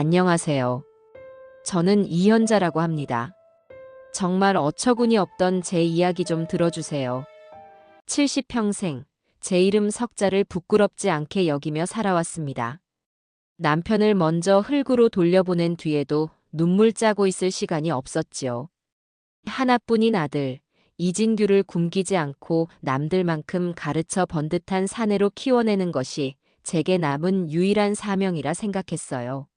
안녕하세요. 저는 이현자라고 합니다. 정말 어처구니 없던 제 이야기 좀 들어주세요. 70평생 제 이름 석자를 부끄럽지 않게 여기며 살아왔습니다. 남편을 먼저 흙으로 돌려보낸 뒤에도 눈물 짜고 있을 시간이 없었지요. 하나뿐인 아들, 이진규를 굶기지 않고 남들만큼 가르쳐 번듯한 사내로 키워내는 것이 제게 남은 유일한 사명이라 생각했어요.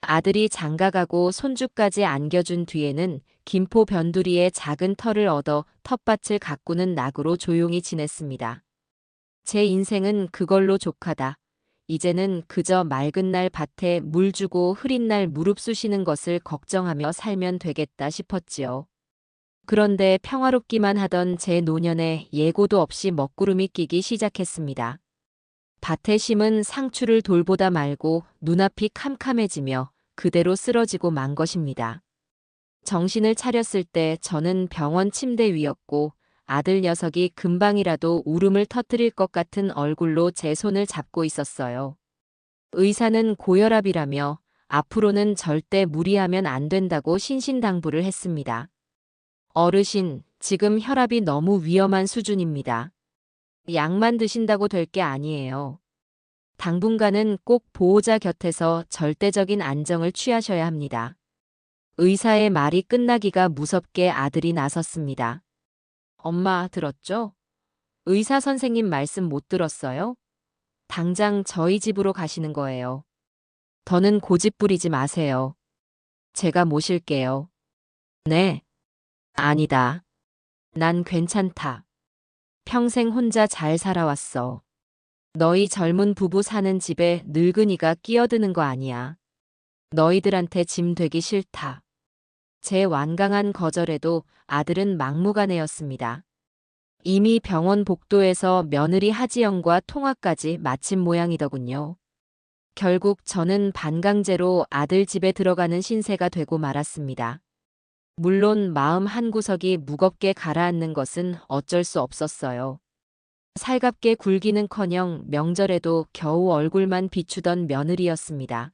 아들이 장가가고 손주까지 안겨준 뒤에는 김포 변두리에 작은 터를 얻어 텃밭을 가꾸는 낙으로 조용히 지냈습니다. 제 인생은 그걸로 족하다. 이제는 그저 맑은 날 밭에 물 주고 흐린 날 무릎 쑤시는 것을 걱정하며 살면 되겠다 싶었지요. 그런데 평화롭기만 하던 제 노년에 예고도 없이 먹구름이 끼기 시작했습니다. 밭에 심은 상추를 돌보다 말고 눈앞이 캄캄해지며 그대로 쓰러지고 만 것입니다. 정신을 차렸을 때 저는 병원 침대 위였고 아들 녀석이 금방이라도 울음을 터뜨릴 것 같은 얼굴로 제 손을 잡고 있었어요. 의사는 고혈압이라며 앞으로는 절대 무리하면 안 된다고 신신당부를 했습니다. 어르신, 지금 혈압이 너무 위험한 수준입니다. 약만 드신다고 될 게 아니에요. 당분간은 꼭 보호자 곁에서 절대적인 안정을 취하셔야 합니다. 의사의 말이 끝나기가 무섭게 아들이 나섰습니다. 엄마, 들었죠? 의사 선생님 말씀 못 들었어요? 당장 저희 집으로 가시는 거예요. 더는 고집 부리지 마세요. 제가 모실게요. 네. 아니다. 난 괜찮다. 평생 혼자 잘 살아왔어. 너희 젊은 부부 사는 집에 늙은이가 끼어드는 거 아니야. 너희들한테 짐 되기 싫다. 제 완강한 거절에도 아들은 막무가내였습니다. 이미 병원 복도에서 며느리 하지영과 통화까지 마친 모양이더군요. 결국 저는 반강제로 아들 집에 들어가는 신세가 되고 말았습니다. 물론 마음 한구석이 무겁게 가라앉는 것은 어쩔 수 없었어요. 살갑게 굴기는커녕 명절에도 겨우 얼굴만 비추던 며느리였습니다.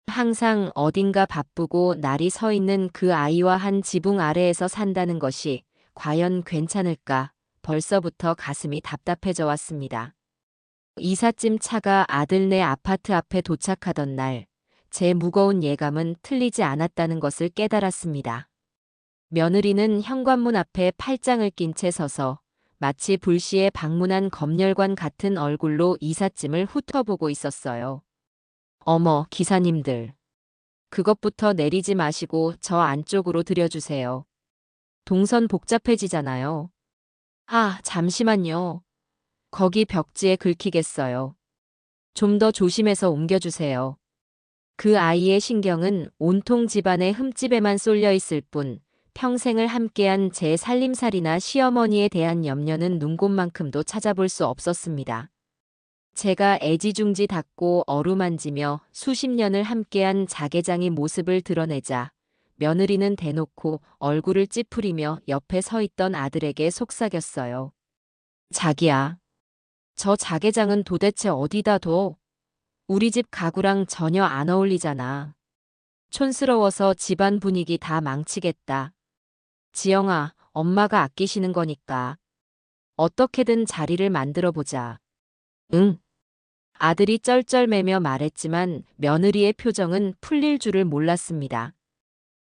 항상 어딘가 바쁘고 날이 서 있는 그 아이와 한 지붕 아래에서 산다는 것이 과연 괜찮을까 벌써부터 가슴이 답답해져 왔습니다. 이삿짐 차가 아들네 아파트 앞에 도착하던 날, 제 무거운 예감은 틀리지 않았다는 것을 깨달았습니다. 며느리는 현관문 앞에 팔짱을 낀 채 서서 마치 불시에 방문한 검열관 같은 얼굴로 이삿짐을 훑어보고 있었어요. 어머, 기사님들. 그것부터 내리지 마시고 저 안쪽으로 들여주세요. 동선 복잡해지잖아요. 아, 잠시만요. 거기 벽지에 긁히겠어요. 좀 더 조심해서 옮겨주세요. 그 아이의 신경은 온통 집안의 흠집에만 쏠려 있을 뿐 평생을 함께한 제 살림살이나 시어머니에 대한 염려는 눈곱만큼도 찾아볼 수 없었습니다. 제가 애지중지 닦고 어루만지며 수십 년을 함께한 자개장이 모습을 드러내자 며느리는 대놓고 얼굴을 찌푸리며 옆에 서 있던 아들에게 속삭였어요. 자기야, 저 자개장은 도대체 어디다 둬? 우리 집 가구랑 전혀 안 어울리잖아. 촌스러워서 집안 분위기 다 망치겠다. 지영아, 엄마가 아끼시는 거니까. 어떻게든 자리를 만들어 보자. 응. 아들이 쩔쩔매며 말했지만 며느리의 표정은 풀릴 줄을 몰랐습니다.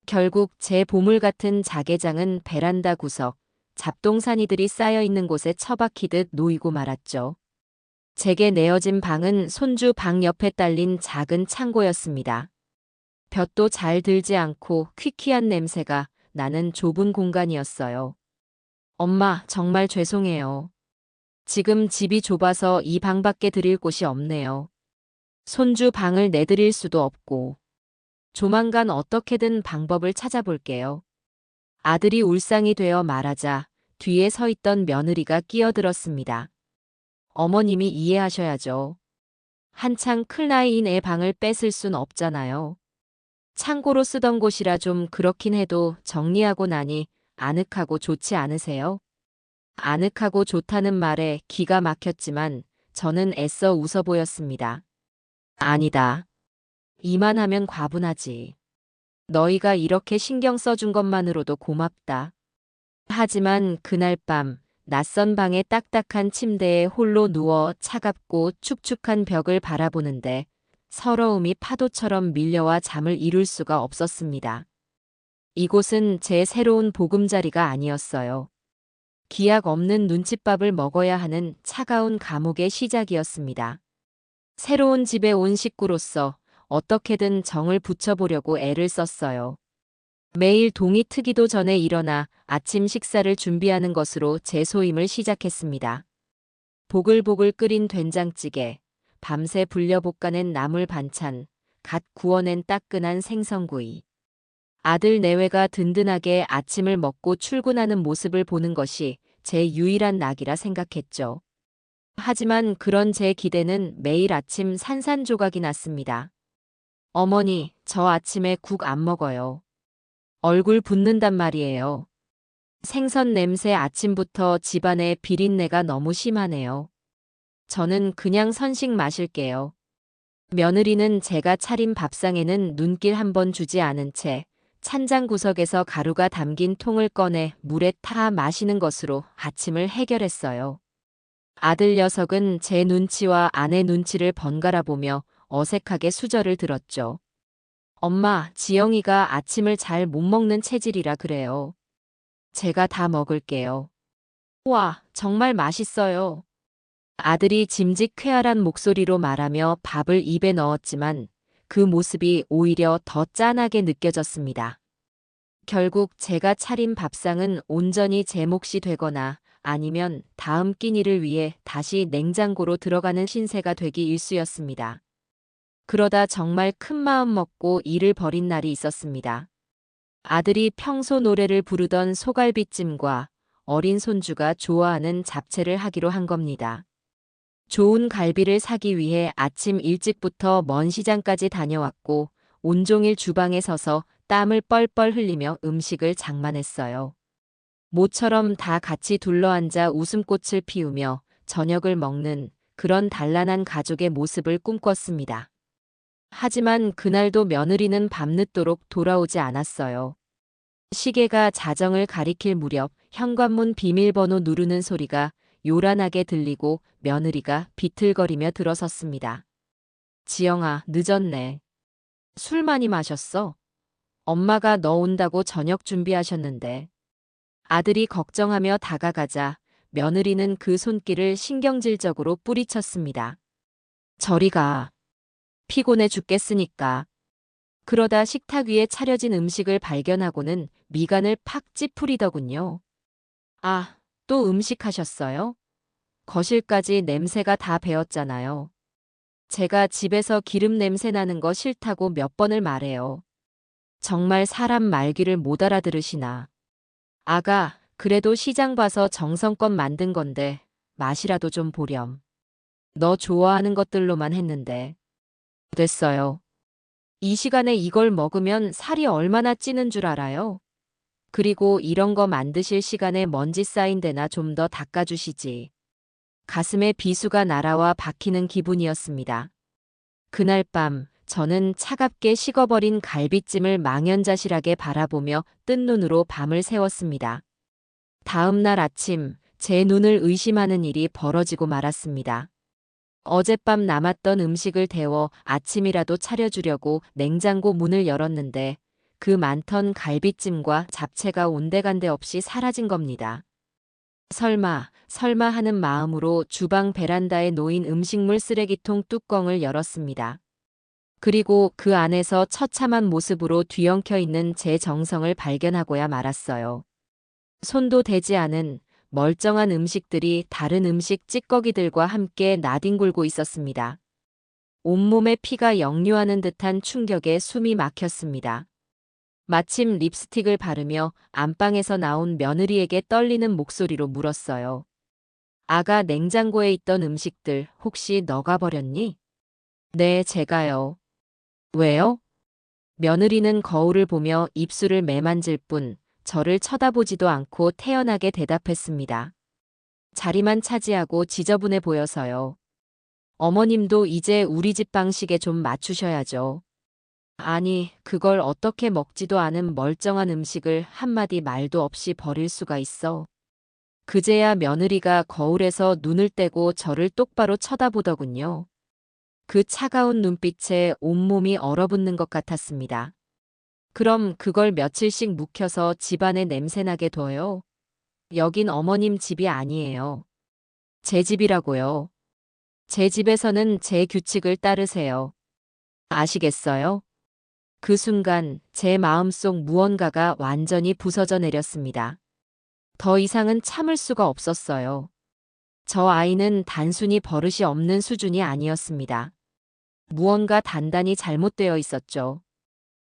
결국 제 보물 같은 자개장은 베란다 구석, 잡동사니들이 쌓여 있는 곳에 처박히듯 놓이고 말았죠. 제게 내어진 방은 손주 방 옆에 딸린 작은 창고였습니다. 볕도 잘 들지 않고 퀴퀴한 냄새가 나는 좁은 공간이었어요. 엄마, 정말 죄송해요. 지금 집이 좁아서 이 방밖에 드릴 곳이 없네요. 손주 방을 내드릴 수도 없고. 조만간 어떻게든 방법을 찾아볼게요. 아들이 울상이 되어 말하자 뒤에 서 있던 며느리가 끼어들었습니다. 어머님이 이해하셔야죠. 한창 클 나이인 애 방을 뺏을 순 없잖아요. 창고로 쓰던 곳이라 좀 그렇긴 해도 정리하고 나니 아늑하고 좋지 않으세요? 아늑하고 좋다는 말에 기가 막혔지만 저는 애써 웃어 보였습니다. 아니다. 이만하면 과분하지. 너희가 이렇게 신경 써준 것만으로도 고맙다. 하지만 그날 밤 낯선 방의 딱딱한 침대에 홀로 누워 차갑고 축축한 벽을 바라보는데 서러움이 파도처럼 밀려와 잠을 이룰 수가 없었습니다. 이곳은 제 새로운 보금자리가 아니었어요. 기약 없는 눈칫밥을 먹어야 하는 차가운 감옥의 시작이었습니다. 새로운 집에 온 식구로서 어떻게든 정을 붙여보려고 애를 썼어요. 매일 동이 트기도 전에 일어나 아침 식사를 준비하는 것으로 제 소임을 시작했습니다. 보글보글 끓인 된장찌개, 밤새 불려 볶아낸 나물 반찬, 갓 구워낸 따끈한 생선구이. 아들 내외가 든든하게 아침을 먹고 출근하는 모습을 보는 것이 제 유일한 낙이라 생각했죠. 하지만 그런 제 기대는 매일 아침 산산조각이 났습니다. 어머니, 저 아침에 국 안 먹어요. 얼굴 붓는단 말이에요. 생선 냄새 아침부터 집안에 비린내가 너무 심하네요. 저는 그냥 선식 마실게요. 며느리는 제가 차린 밥상에는 눈길 한 번 주지 않은 채 찬장 구석에서 가루가 담긴 통을 꺼내 물에 타 마시는 것으로 아침을 해결했어요. 아들 녀석은 제 눈치와 아내 눈치를 번갈아 보며 어색하게 수저를 들었죠. 엄마, 지영이가 아침을 잘 못 먹는 체질이라 그래요. 제가 다 먹을게요. 와, 정말 맛있어요. 아들이 짐짓 쾌활한 목소리로 말하며 밥을 입에 넣었지만 그 모습이 오히려 더 짠하게 느껴졌습니다. 결국 제가 차린 밥상은 온전히 제 몫이 되거나 아니면 다음 끼니를 위해 다시 냉장고로 들어가는 신세가 되기 일쑤였습니다. 그러다 정말 큰 마음 먹고 일을 벌인 날이 있었습니다. 아들이 평소 노래를 부르던 소갈비찜과 어린 손주가 좋아하는 잡채를 하기로 한 겁니다. 좋은 갈비를 사기 위해 아침 일찍부터 먼 시장까지 다녀왔고 온종일 주방에 서서 땀을 뻘뻘 흘리며 음식을 장만했어요. 모처럼 다 같이 둘러앉아 웃음꽃을 피우며 저녁을 먹는 그런 단란한 가족의 모습을 꿈꿨습니다. 하지만 그날도 며느리는 밤늦도록 돌아오지 않았어요. 시계가 자정을 가리킬 무렵 현관문 비밀번호 누르는 소리가 요란하게 들리고 며느리가 비틀거리며 들어섰습니다. 지영아, 늦었네. 술 많이 마셨어? 엄마가 너 온다고 저녁 준비하셨는데. 아들이 걱정하며 다가가자 며느리는 그 손길을 신경질적으로 뿌리쳤습니다. 저리 가. 피곤해 죽겠으니까. 그러다 식탁 위에 차려진 음식을 발견하고는 미간을 팍 찌푸리더군요. 아, 또 음식 하셨어요? 거실까지 냄새가 다 배었잖아요. 제가 집에서 기름 냄새 나는 거 싫다고 몇 번을 말해요. 정말 사람 말귀를 못 알아들으시나. 아가, 그래도 시장 봐서 정성껏 만든 건데 맛이라도 좀 보렴. 너 좋아하는 것들로만 했는데. 됐어요. 이 시간에 이걸 먹으면 살이 얼마나 찌는 줄 알아요? 그리고 이런 거 만드실 시간에 먼지 쌓인 데나 좀 더 닦아주시지. 가슴에 비수가 날아와 박히는 기분이었습니다. 그날 밤 저는 차갑게 식어버린 갈비찜을 망연자실하게 바라보며 뜬 눈으로 밤을 새웠습니다. 다음 날 아침 제 눈을 의심하는 일이 벌어지고 말았습니다. 어젯밤 남았던 음식을 데워 아침이라도 차려주려고 냉장고 문을 열었는데 그 많던 갈비찜과 잡채가 온데간데 없이 사라진 겁니다. 설마 하는 마음으로 주방 베란다에 놓인 음식물 쓰레기통 뚜껑을 열었습니다. 그리고 그 안에서 처참한 모습으로 뒤엉켜 있는 제 정성을 발견하고야 말았어요. 손도 대지 않은 멀쩡한 음식들이 다른 음식 찌꺼기들과 함께 나뒹굴고 있었습니다. 온몸에 피가 역류하는 듯한 충격에 숨이 막혔습니다. 마침 립스틱을 바르며 안방에서 나온 며느리에게 떨리는 목소리로 물었어요. 아가, 냉장고에 있던 음식들 혹시 너가 버렸니? 네, 제가요. 왜요? 며느리는 거울을 보며 입술을 매만질 뿐 저를 쳐다보지도 않고 태연하게 대답했습니다. 자리만 차지하고 지저분해 보여서요. 어머님도 이제 우리 집 방식에 좀 맞추셔야죠. 아니, 그걸 어떻게 먹지도 않은 멀쩡한 음식을 한마디 말도 없이 버릴 수가 있어. 그제야 며느리가 거울에서 눈을 떼고 저를 똑바로 쳐다보더군요. 그 차가운 눈빛에 온몸이 얼어붙는 것 같았습니다. 그럼 그걸 며칠씩 묵혀서 집안에 냄새나게 둬요? 여긴 어머님 집이 아니에요. 제 집이라고요. 제 집에서는 제 규칙을 따르세요. 아시겠어요? 그 순간 제 마음속 무언가가 완전히 부서져 내렸습니다. 더 이상은 참을 수가 없었어요. 저 아이는 단순히 버릇이 없는 수준이 아니었습니다. 무언가 단단히 잘못되어 있었죠.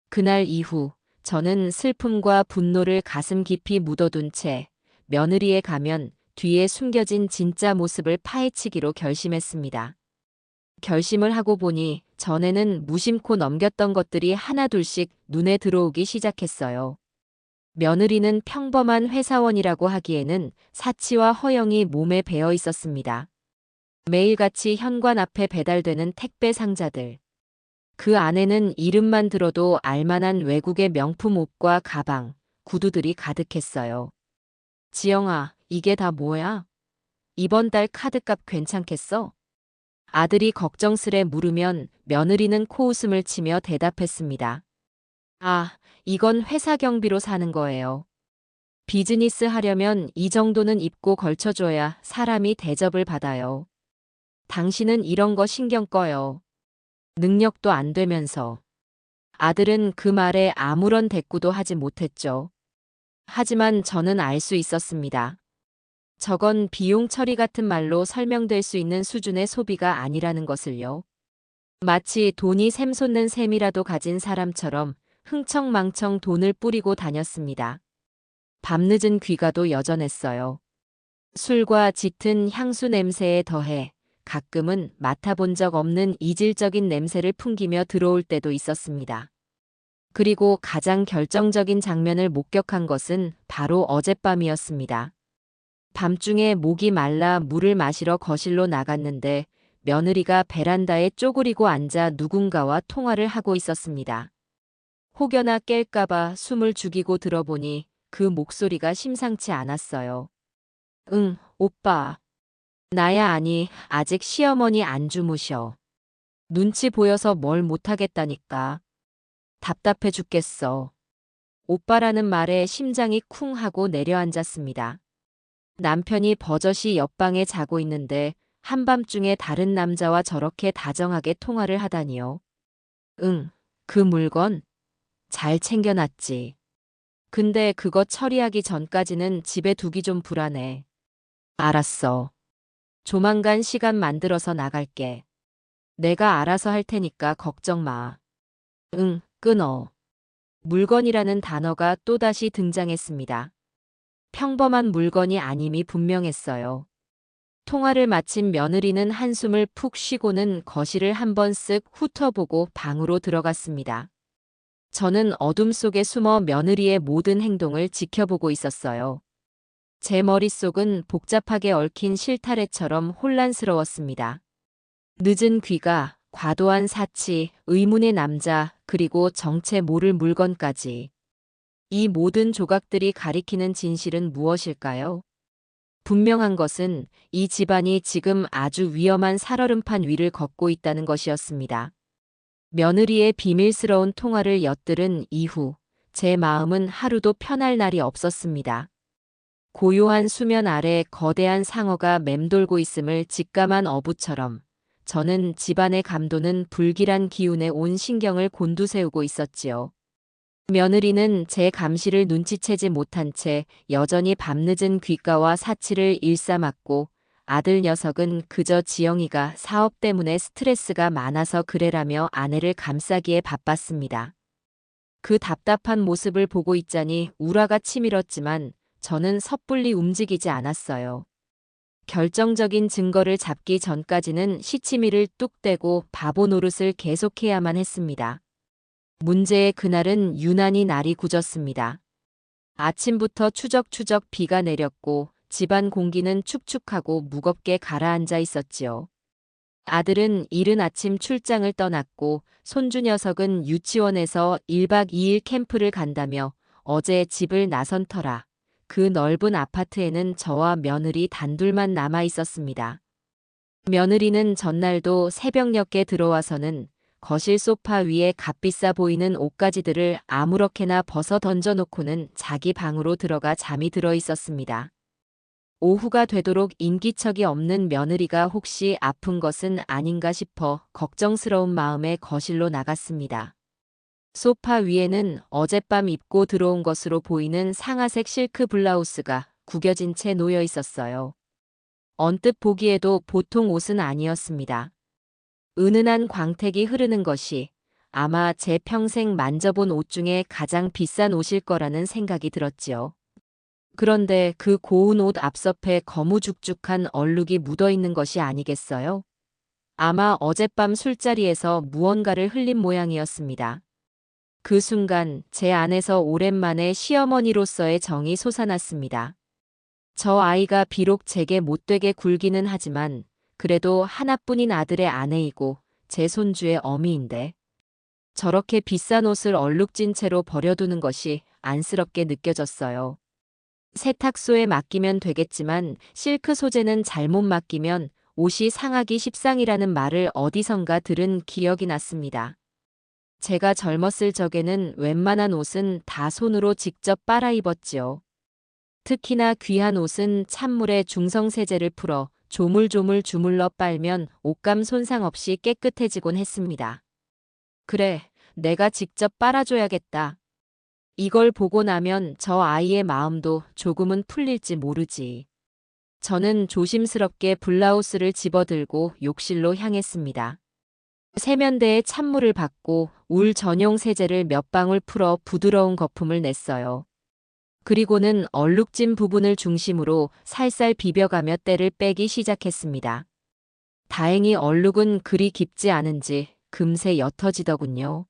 그날 이후 저는 슬픔과 분노를 가슴 깊이 묻어둔 채 며느리에 가면 뒤에 숨겨진 진짜 모습을 파헤치기로 결심했습니다. 결심을 하고 보니 전에는 무심코 넘겼던 것들이 하나둘씩 눈에 들어오기 시작했어요. 며느리는 평범한 회사원이라고 하기에는 사치와 허영이 몸에 배어 있었습니다. 매일같이 현관 앞에 배달되는 택배 상자들. 그 안에는 이름만 들어도 알만한 외국의 명품 옷과 가방, 구두들이 가득했어요. 지영아, 이게 다 뭐야? 이번 달 카드값 괜찮겠어? 아들이 걱정스레 물으면 며느리는 코웃음을 치며 대답했습니다. 아, 이건 회사 경비로 사는 거예요. 비즈니스 하려면 이 정도는 입고 걸쳐줘야 사람이 대접을 받아요. 당신은 이런 거 신경 꺼요. 능력도 안 되면서. 아들은 그 말에 아무런 대꾸도 하지 못했죠. 하지만 저는 알 수 있었습니다. 저건 비용 처리 같은 말로 설명될 수 있는 수준의 소비가 아니라는 것을요. 마치 돈이 샘솟는 셈이라도 가진 사람처럼 흥청망청 돈을 뿌리고 다녔습니다. 밤늦은 귀가도 여전했어요. 술과 짙은 향수 냄새에 더해 가끔은 맡아본 적 없는 이질적인 냄새를 풍기며 들어올 때도 있었습니다. 그리고 가장 결정적인 장면을 목격한 것은 바로 어젯밤이었습니다. 밤중에 목이 말라 물을 마시러 거실로 나갔는데 며느리가 베란다에 쪼그리고 앉아 누군가와 통화를 하고 있었습니다. 혹여나 깰까봐 숨을 죽이고 들어보니 그 목소리가 심상치 않았어요. 응, 오빠. 나야. 아니, 아직 시어머니 안 주무셔. 눈치 보여서 뭘 못하겠다니까. 답답해 죽겠어. 오빠라는 말에 심장이 쿵 하고 내려앉았습니다. 남편이 버젓이 옆방에 자고 있는데 한밤중에 다른 남자와 저렇게 다정하게 통화를 하다니요. 응, 그 물건 잘 챙겨놨지. 근데 그거 처리하기 전까지는 집에 두기 좀 불안해. 알았어. 조만간 시간 만들어서 나갈게. 내가 알아서 할 테니까 걱정 마. 응, 끊어. 물건이라는 단어가 또다시 등장했습니다. 평범한 물건이 아님이 분명했어요. 통화를 마친 며느리는 한숨을 푹 쉬고는 거실을 한번 쓱 훑어보고 방으로 들어갔습니다. 저는 어둠 속에 숨어 며느리의 모든 행동을 지켜보고 있었어요. 제 머릿속은 복잡하게 얽힌 실타래처럼 혼란스러웠습니다. 늦은 귀가, 과도한 사치, 의문의 남자, 그리고 정체 모를 물건까지. 이 모든 조각들이 가리키는 진실은 무엇일까요? 분명한 것은 이 집안이 지금 아주 위험한 살얼음판 위를 걷고 있다는 것이었습니다. 며느리의 비밀스러운 통화를 엿들은 이후 제 마음은 하루도 편할 날이 없었습니다. 고요한 수면 아래 거대한 상어가 맴돌고 있음을 직감한 어부처럼 저는 집안의 감도는 불길한 기운에 온 신경을 곤두세우고 있었지요. 며느리는 제 감시를 눈치채지 못한 채 여전히 밤늦은 귓가와 사치를 일삼았고 아들 녀석은 그저 지영이가 사업 때문에 스트레스가 많아서 그래라며 아내를 감싸기에 바빴습니다. 그 답답한 모습을 보고 있자니 우라가 치밀었지만 저는 섣불리 움직이지 않았어요. 결정적인 증거를 잡기 전까지는 시치미를 뚝 떼고 바보 노릇을 계속해야만 했습니다. 문제의 그날은 유난히 날이 굳었습니다. 아침부터 추적추적 비가 내렸고 집안 공기는 축축하고 무겁게 가라앉아 있었지요. 아들은 이른 아침 출장을 떠났고 손주 녀석은 유치원에서 1박 2일 캠프를 간다며 어제 집을 나선 터라 그 넓은 아파트에는 저와 며느리 단둘만 남아 있었습니다. 며느리는 전날도 새벽녘에 들어와서는 거실 소파 위에 값비싸 보이는 옷가지들을 아무렇게나 벗어 던져놓고는 자기 방으로 들어가 잠이 들어 있었습니다. 오후가 되도록 인기척이 없는 며느리가 혹시 아픈 것은 아닌가 싶어 걱정스러운 마음에 거실로 나갔습니다. 소파 위에는 어젯밤 입고 들어온 것으로 보이는 상아색 실크 블라우스가 구겨진 채 놓여 있었어요. 언뜻 보기에도 보통 옷은 아니었습니다. 은은한 광택이 흐르는 것이 아마 제 평생 만져본 옷 중에 가장 비싼 옷일 거라는 생각이 들었지요. 그런데 그 고운 옷 앞섭에 거무죽죽한 얼룩이 묻어 있는 것이 아니겠어요? 아마 어젯밤 술자리에서 무언가를 흘린 모양이었습니다. 그 순간 제 안에서 오랜만에 시어머니로서의 정이 솟아났습니다. 저 아이가 비록 제게 못되게 굴기는 하지만 그래도 하나뿐인 아들의 아내이고 제 손주의 어미인데 저렇게 비싼 옷을 얼룩진 채로 버려두는 것이 안쓰럽게 느껴졌어요. 세탁소에 맡기면 되겠지만 실크 소재는 잘못 맡기면 옷이 상하기 십상이라는 말을 어디선가 들은 기억이 났습니다. 제가 젊었을 적에는 웬만한 옷은 다 손으로 직접 빨아 입었지요. 특히나 귀한 옷은 찬물에 중성세제를 풀어 조물조물 주물러 빨면 옷감 손상 없이 깨끗해지곤 했습니다. 그래, 내가 직접 빨아줘야겠다. 이걸 보고 나면 저 아이의 마음도 조금은 풀릴지 모르지. 저는 조심스럽게 블라우스를 집어들고 욕실로 향했습니다. 세면대에 찬물을 받고 울 전용 세제를 몇 방울 풀어 부드러운 거품을 냈어요. 그리고는 얼룩진 부분을 중심으로 살살 비벼가며 때를 빼기 시작했습니다. 다행히 얼룩은 그리 깊지 않은지 금세 옅어지더군요.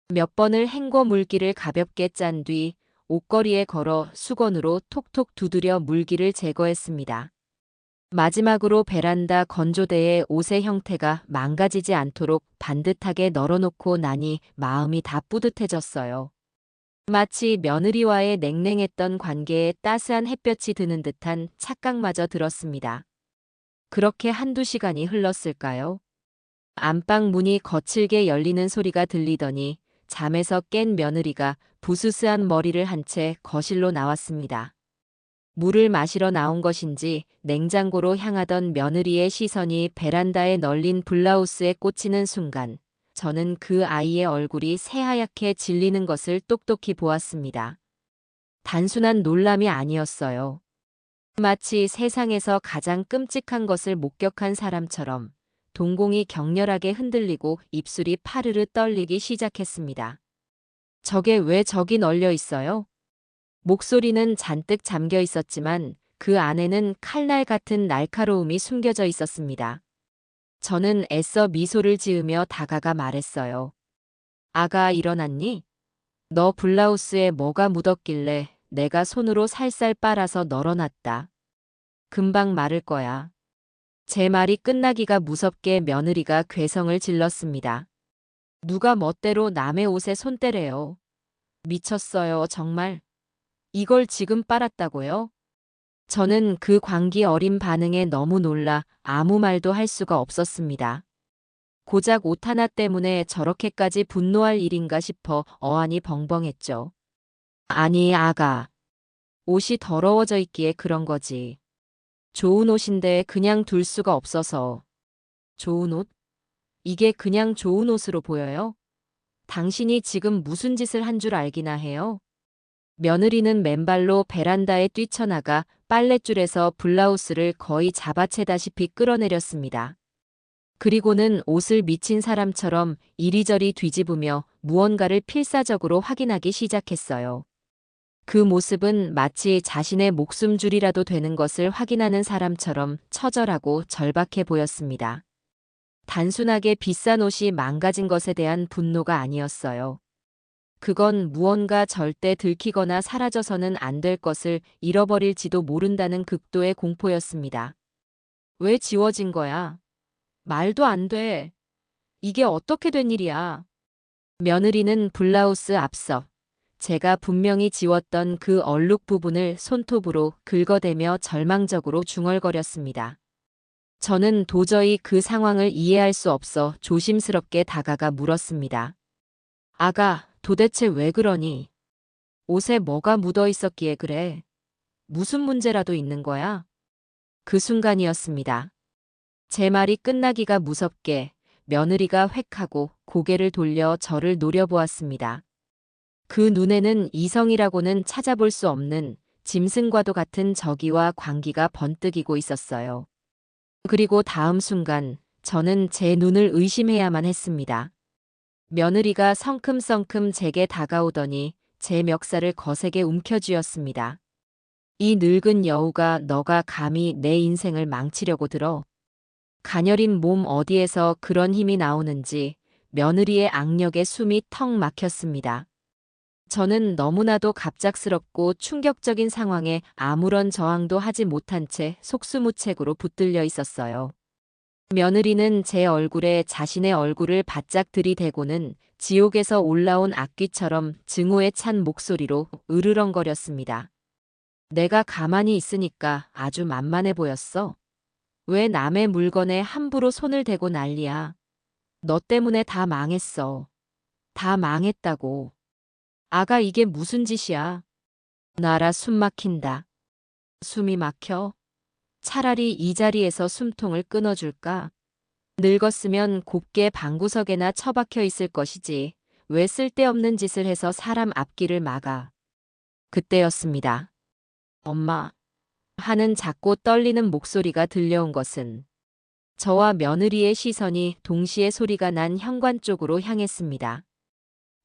몇 번을 헹궈 물기를 가볍게 짠 뒤 옷걸이에 걸어 수건으로 톡톡 두드려 물기를 제거했습니다. 마지막으로 베란다 건조대에 옷의 형태가 망가지지 않도록 반듯하게 널어놓고 나니 마음이 다 뿌듯해졌어요. 마치 며느리와의 냉랭했던 관계에 따스한 햇볕이 드는 듯한 착각마저 들었습니다. 그렇게 한두 시간이 흘렀을까요? 안방 문이 거칠게 열리는 소리가 들리더니 잠에서 깬 며느리가 부스스한 머리를 한 채 거실로 나왔습니다. 물을 마시러 나온 것인지 냉장고로 향하던 며느리의 시선이 베란다에 널린 블라우스에 꽂히는 순간 저는 그 아이의 얼굴이 새하얗게 질리는 것을 똑똑히 보았습니다. 단순한 놀람이 아니었어요. 마치 세상에서 가장 끔찍한 것을 목격한 사람처럼 동공이 격렬하게 흔들리고 입술이 파르르 떨리기 시작했습니다. 저게 왜 저기 널려 있어요? 목소리는 잔뜩 잠겨 있었지만 그 안에는 칼날 같은 날카로움이 숨겨져 있었습니다. 저는 애써 미소를 지으며 다가가 말했어요. 아가 일어났니? 너 블라우스에 뭐가 묻었길래 내가 손으로 살살 빨아서 널어놨다. 금방 마를 거야. 제 말이 끝나기가 무섭게 며느리가 괴성을 질렀습니다. 누가 멋대로 남의 옷에 손대래요. 미쳤어요, 정말. 이걸 지금 빨았다고요? 저는 그 광기 어린 반응에 너무 놀라 아무 말도 할 수가 없었습니다. 고작 옷 하나 때문에 저렇게까지 분노할 일인가 싶어 어안이 벙벙했죠. 아니, 아가. 옷이 더러워져 있기에 그런 거지. 좋은 옷인데 그냥 둘 수가 없어서. 좋은 옷? 이게 그냥 좋은 옷으로 보여요? 당신이 지금 무슨 짓을 한 줄 알기나 해요? 며느리는 맨발로 베란다에 뛰쳐나가 빨랫줄에서 블라우스를 거의 잡아채다시피 끌어내렸습니다. 그리고는 옷을 미친 사람처럼 이리저리 뒤집으며 무언가를 필사적으로 확인하기 시작했어요. 그 모습은 마치 자신의 목숨줄이라도 되는 것을 확인하는 사람처럼 처절하고 절박해 보였습니다. 단순하게 비싼 옷이 망가진 것에 대한 분노가 아니었어요. 그건 무언가 절대 들키거나 사라져서는 안 될 것을 잃어버릴지도 모른다는 극도의 공포였습니다. 왜 지워진 거야? 말도 안 돼. 이게 어떻게 된 일이야? 며느리는 블라우스 앞서 제가 분명히 지웠던 그 얼룩 부분을 손톱으로 긁어대며 절망적으로 중얼거렸습니다. 저는 도저히 그 상황을 이해할 수 없어 조심스럽게 다가가 물었습니다. 아가, 도대체 왜 그러니? 옷에 뭐가 묻어 있었기에 그래? 무슨 문제라도 있는 거야? 그 순간이었습니다. 제 말이 끝나기가 무섭게 며느리가 획 하고 고개를 돌려 저를 노려보았습니다. 그 눈에는 이성이라고는 찾아볼 수 없는 짐승과도 같은 적의와 광기가 번뜩이고 있었어요. 그리고 다음 순간 저는 제 눈을 의심해야만 했습니다. 며느리가 성큼성큼 제게 다가오더니 제 멱살을 거세게 움켜쥐었습니다. 이 늙은 여우가 너가 감히 내 인생을 망치려고 들어? 가녀린 몸 어디에서 그런 힘이 나오는지 며느리의 악력에 숨이 턱 막혔습니다. 저는 너무나도 갑작스럽고 충격적인 상황에 아무런 저항도 하지 못한 채 속수무책으로 붙들려 있었어요. 며느리는 제 얼굴에 자신의 얼굴을 바짝 들이대고는 지옥에서 올라온 악귀처럼 증오에 찬 목소리로 으르렁거렸습니다. 내가 가만히 있으니까 아주 만만해 보였어. 왜 남의 물건에 함부로 손을 대고 난리야. 너 때문에 다 망했어. 다 망했다고. 아가 이게 무슨 짓이야. 나라 숨 막힌다. 숨이 막혀? 차라리 이 자리에서 숨통을 끊어줄까? 늙었으면 곱게 방구석에나 처박혀 있을 것이지. 왜 쓸데없는 짓을 해서 사람 앞길을 막아. 그때였습니다. 엄마. 하는 작고 떨리는 목소리가 들려온 것은 저와 며느리의 시선이 동시에 소리가 난 현관 쪽으로 향했습니다.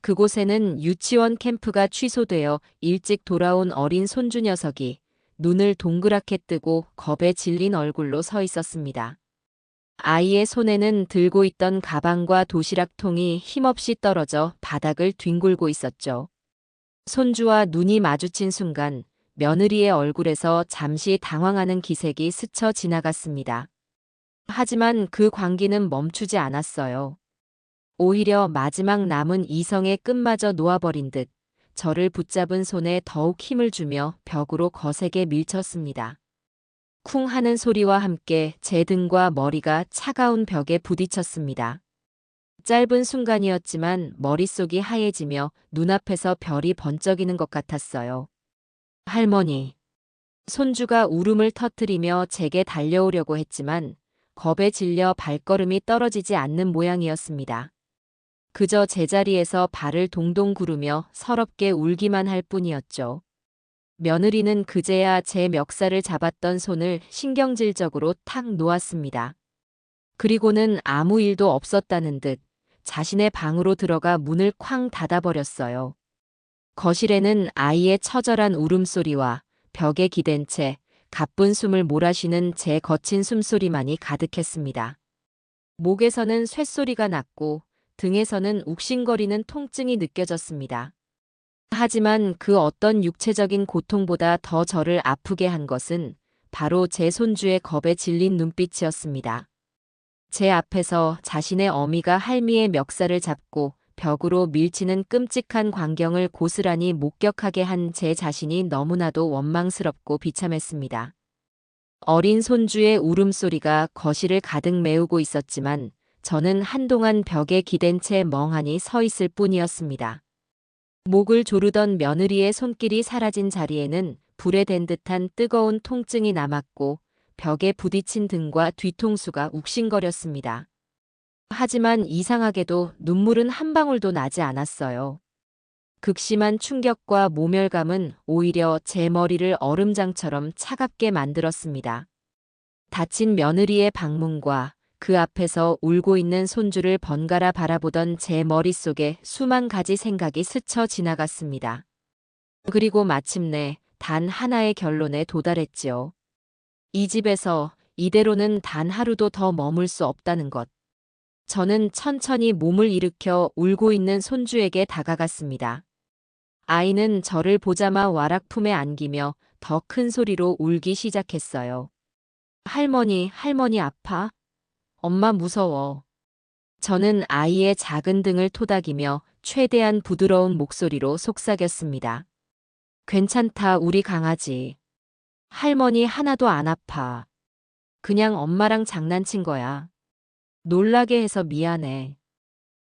그곳에는 유치원 캠프가 취소되어 일찍 돌아온 어린 손주 녀석이 눈을 동그랗게 뜨고 겁에 질린 얼굴로 서 있었습니다. 아이의 손에는 들고 있던 가방과 도시락통이 힘없이 떨어져 바닥을 뒹굴고 있었죠. 손주와 눈이 마주친 순간 며느리의 얼굴에서 잠시 당황하는 기색이 스쳐 지나갔습니다. 하지만 그 광기는 멈추지 않았어요. 오히려 마지막 남은 이성의 끝마저 놓아버린 듯 저를 붙잡은 손에 더욱 힘을 주며 벽으로 거세게 밀쳤습니다. 쿵 하는 소리와 함께 제 등과 머리가 차가운 벽에 부딪혔습니다. 짧은 순간이었지만 머릿속이 하얘지며 눈앞에서 별이 번쩍이는 것 같았어요. 할머니. 손주가 울음을 터뜨리며 제게 달려오려고 했지만 겁에 질려 발걸음이 떨어지지 않는 모양이었습니다. 그저 제자리에서 발을 동동 구르며 서럽게 울기만 할 뿐이었죠. 며느리는 그제야 제 멱살을 잡았던 손을 신경질적으로 탁 놓았습니다. 그리고는 아무 일도 없었다는 듯 자신의 방으로 들어가 문을 쾅 닫아버렸어요. 거실에는 아이의 처절한 울음소리와 벽에 기댄 채 가쁜 숨을 몰아쉬는 제 거친 숨소리만이 가득했습니다. 목에서는 쇳소리가 났고 등에서는 욱신거리는 통증이 느껴졌습니다. 하지만 그 어떤 육체적인 고통보다 더 저를 아프게 한 것은 바로 제 손주의 겁에 질린 눈빛이었습니다. 제 앞에서 자신의 어미가 할미의 멱살을 잡고 벽으로 밀치는 끔찍한 광경을 고스란히 목격하게 한 제 자신이 너무나도 원망스럽고 비참했습니다. 어린 손주의 울음소리가 거실을 가득 메우고 있었지만 저는 한동안 벽에 기댄 채 멍하니 서 있을 뿐이었습니다. 목을 조르던 며느리의 손길이 사라진 자리에는 불에 댄 듯한 뜨거운 통증이 남았고 벽에 부딪힌 등과 뒤통수가 욱신거렸습니다. 하지만 이상하게도 눈물은 한 방울도 나지 않았어요. 극심한 충격과 모멸감은 오히려 제 머리를 얼음장처럼 차갑게 만들었습니다. 다친 며느리의 방문과 그 앞에서 울고 있는 손주를 번갈아 바라보던 제 머릿속에 수만 가지 생각이 스쳐 지나갔습니다. 그리고 마침내 단 하나의 결론에 도달했지요. 이 집에서 이대로는 단 하루도 더 머물 수 없다는 것. 저는 천천히 몸을 일으켜 울고 있는 손주에게 다가갔습니다. 아이는 저를 보자마 와락 품에 안기며 더 큰 소리로 울기 시작했어요. 할머니, 할머니 아파? 엄마 무서워. 저는 아이의 작은 등을 토닥이며 최대한 부드러운 목소리로 속삭였습니다. 괜찮다, 우리 강아지. 할머니 하나도 안 아파. 그냥 엄마랑 장난친 거야. 놀라게 해서 미안해.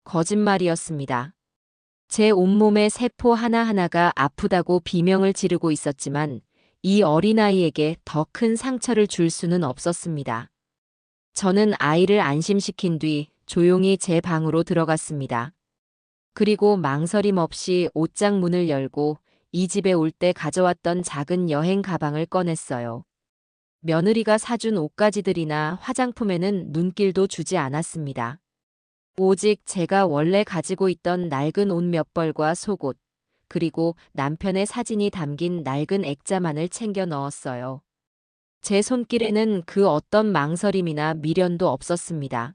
거짓말이었습니다. 제 온몸의 세포 하나하나가 아프다고 비명을 지르고 있었지만 이 어린아이에게 더 큰 상처를 줄 수는 없었습니다. 저는 아이를 안심시킨 뒤 조용히 제 방으로 들어갔습니다. 그리고 망설임 없이 옷장 문을 열고 이 집에 올 때 가져왔던 작은 여행 가방을 꺼냈어요. 며느리가 사준 옷가지들이나 화장품에는 눈길도 주지 않았습니다. 오직 제가 원래 가지고 있던 낡은 옷 몇 벌과 속옷, 그리고 남편의 사진이 담긴 낡은 액자만을 챙겨 넣었어요. 제 손길에는 그 어떤 망설임이나 미련도 없었습니다.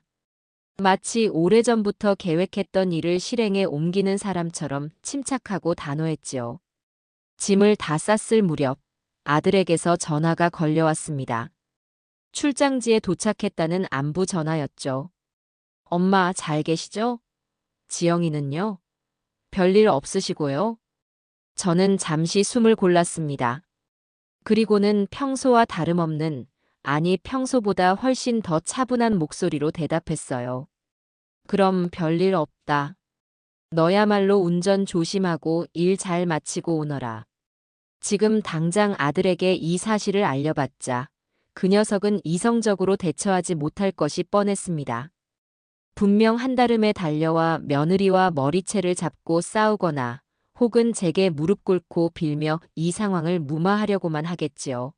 마치 오래전부터 계획했던 일을 실행에 옮기는 사람처럼 침착하고 단호했지요. 짐을 다 쌌을 무렵 아들에게서 전화가 걸려왔습니다. 출장지에 도착했다는 안부 전화였죠. 엄마 잘 계시죠? 지영이는요? 별일 없으시고요? 저는 잠시 숨을 골랐습니다. 그리고는 평소와 다름없는, 아니 평소보다 훨씬 더 차분한 목소리로 대답했어요. 그럼 별일 없다. 너야말로 운전 조심하고 일 잘 마치고 오너라. 지금 당장 아들에게 이 사실을 알려봤자 그 녀석은 이성적으로 대처하지 못할 것이 뻔했습니다. 분명 한달음에 달려와 며느리와 머리채를 잡고 싸우거나 혹은 제게 무릎 꿇고 빌며 이 상황을 무마하려고만 하겠지요.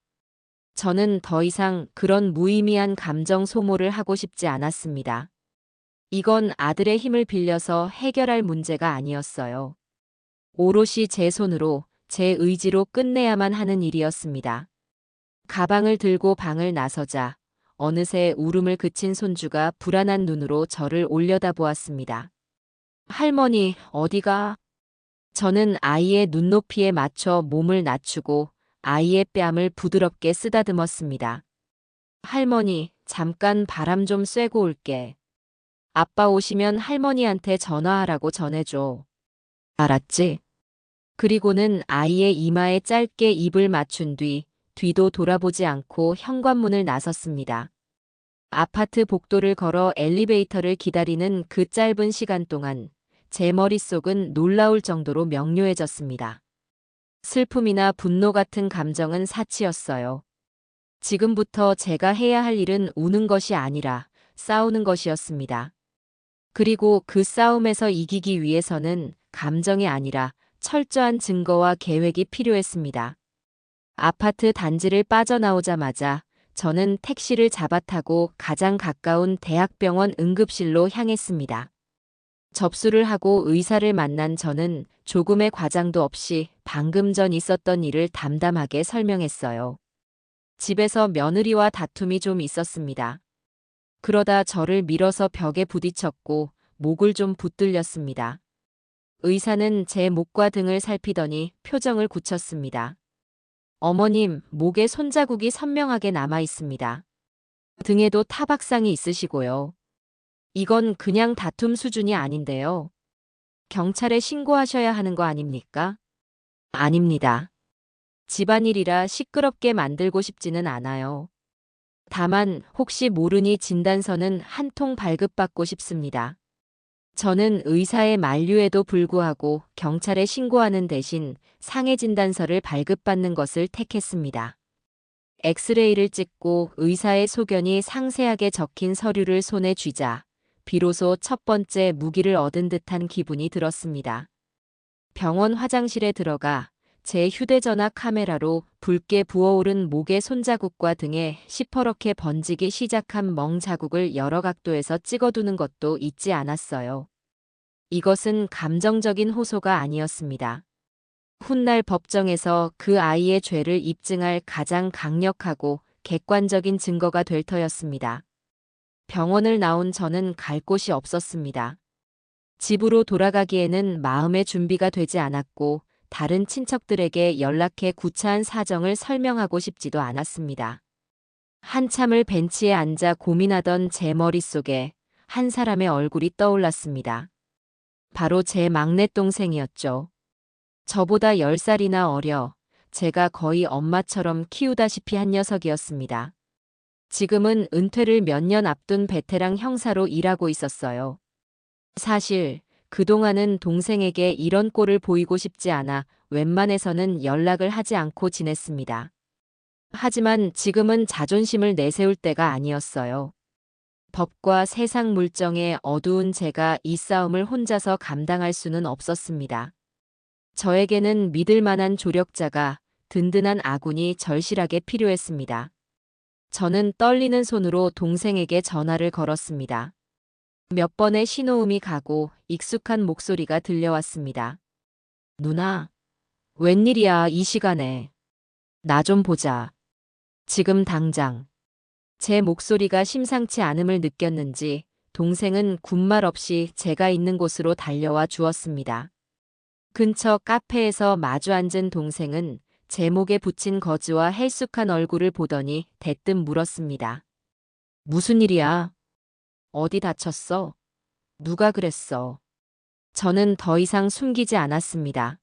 저는 더 이상 그런 무의미한 감정 소모를 하고 싶지 않았습니다. 이건 아들의 힘을 빌려서 해결할 문제가 아니었어요. 오롯이 제 손으로, 제 의지로 끝내야만 하는 일이었습니다. 가방을 들고 방을 나서자 어느새 울음을 그친 손주가 불안한 눈으로 저를 올려다보았습니다. 할머니, 어디가? 저는 아이의 눈높이에 맞춰 몸을 낮추고 아이의 뺨을 부드럽게 쓰다듬었습니다. 할머니, 잠깐 바람 좀 쐬고 올게. 아빠 오시면 할머니한테 전화하라고 전해줘. 알았지? 그리고는 아이의 이마에 짧게 입을 맞춘 뒤 뒤도 돌아보지 않고 현관문을 나섰습니다. 아파트 복도를 걸어 엘리베이터를 기다리는 그 짧은 시간 동안 제 머릿속은 놀라울 정도로 명료해졌습니다. 슬픔이나 분노 같은 감정은 사치였어요. 지금부터 제가 해야 할 일은 우는 것이 아니라 싸우는 것이었습니다. 그리고 그 싸움에서 이기기 위해서는 감정이 아니라 철저한 증거와 계획이 필요했습니다. 아파트 단지를 빠져나오자마자 저는 택시를 잡아타고 가장 가까운 대학병원 응급실로 향했습니다. 접수를 하고 의사를 만난 저는 조금의 과장도 없이 방금 전 있었던 일을 담담하게 설명했어요. 집에서 며느리와 다툼이 좀 있었습니다. 그러다 저를 밀어서 벽에 부딪혔고 목을 좀 붙들렸습니다. 의사는 제 목과 등을 살피더니 표정을 굳혔습니다. 어머님, 목에 손자국이 선명하게 남아 있습니다. 등에도 타박상이 있으시고요. 이건 그냥 다툼 수준이 아닌데요. 경찰에 신고하셔야 하는 거 아닙니까? 아닙니다. 집안일이라 시끄럽게 만들고 싶지는 않아요. 다만 혹시 모르니 진단서는 한 통 발급받고 싶습니다. 저는 의사의 만류에도 불구하고 경찰에 신고하는 대신 상해 진단서를 발급받는 것을 택했습니다. 엑스레이를 찍고 의사의 소견이 상세하게 적힌 서류를 손에 쥐자 비로소 첫 번째 무기를 얻은 듯한 기분이 들었습니다. 병원 화장실에 들어가 제 휴대전화 카메라로 붉게 부어오른 목의 손자국과 등에 시퍼렇게 번지기 시작한 멍 자국을 여러 각도에서 찍어두는 것도 잊지 않았어요. 이것은 감정적인 호소가 아니었습니다. 훗날 법정에서 그 아이의 죄를 입증할 가장 강력하고 객관적인 증거가 될 터였습니다. 병원을 나온 저는 갈 곳이 없었습니다. 집으로 돌아가기에는 마음의 준비가 되지 않았고 다른 친척들에게 연락해 구차한 사정을 설명하고 싶지도 않았습니다. 한참을 벤치에 앉아 고민하던 제 머릿속에 한 사람의 얼굴이 떠올랐습니다. 바로 제 막내 동생이었죠. 저보다 10살이나 어려 제가 거의 엄마처럼 키우다시피 한 녀석이었습니다. 지금은 은퇴를 몇 년 앞둔 베테랑 형사로 일하고 있었어요. 사실 그동안은 동생에게 이런 꼴을 보이고 싶지 않아 웬만해서는 연락을 하지 않고 지냈습니다. 하지만 지금은 자존심을 내세울 때가 아니었어요. 법과 세상 물정에 어두운 제가 이 싸움을 혼자서 감당할 수는 없었습니다. 저에게는 믿을 만한 조력자가, 든든한 아군이 절실하게 필요했습니다. 저는 떨리는 손으로 동생에게 전화를 걸었습니다. 몇 번의 신호음이 가고 익숙한 목소리가 들려왔습니다. 누나, 웬일이야 이 시간에. 나 좀 보자. 지금 당장. 제 목소리가 심상치 않음을 느꼈는지 동생은 군말 없이 제가 있는 곳으로 달려와 주었습니다. 근처 카페에서 마주 앉은 동생은 제 목에 붙인 거즈와 헬쑥한 얼굴을 보더니 대뜸 물었습니다. 무슨 일이야? 어디 다쳤어? 누가 그랬어? 저는 더 이상 숨기지 않았습니다.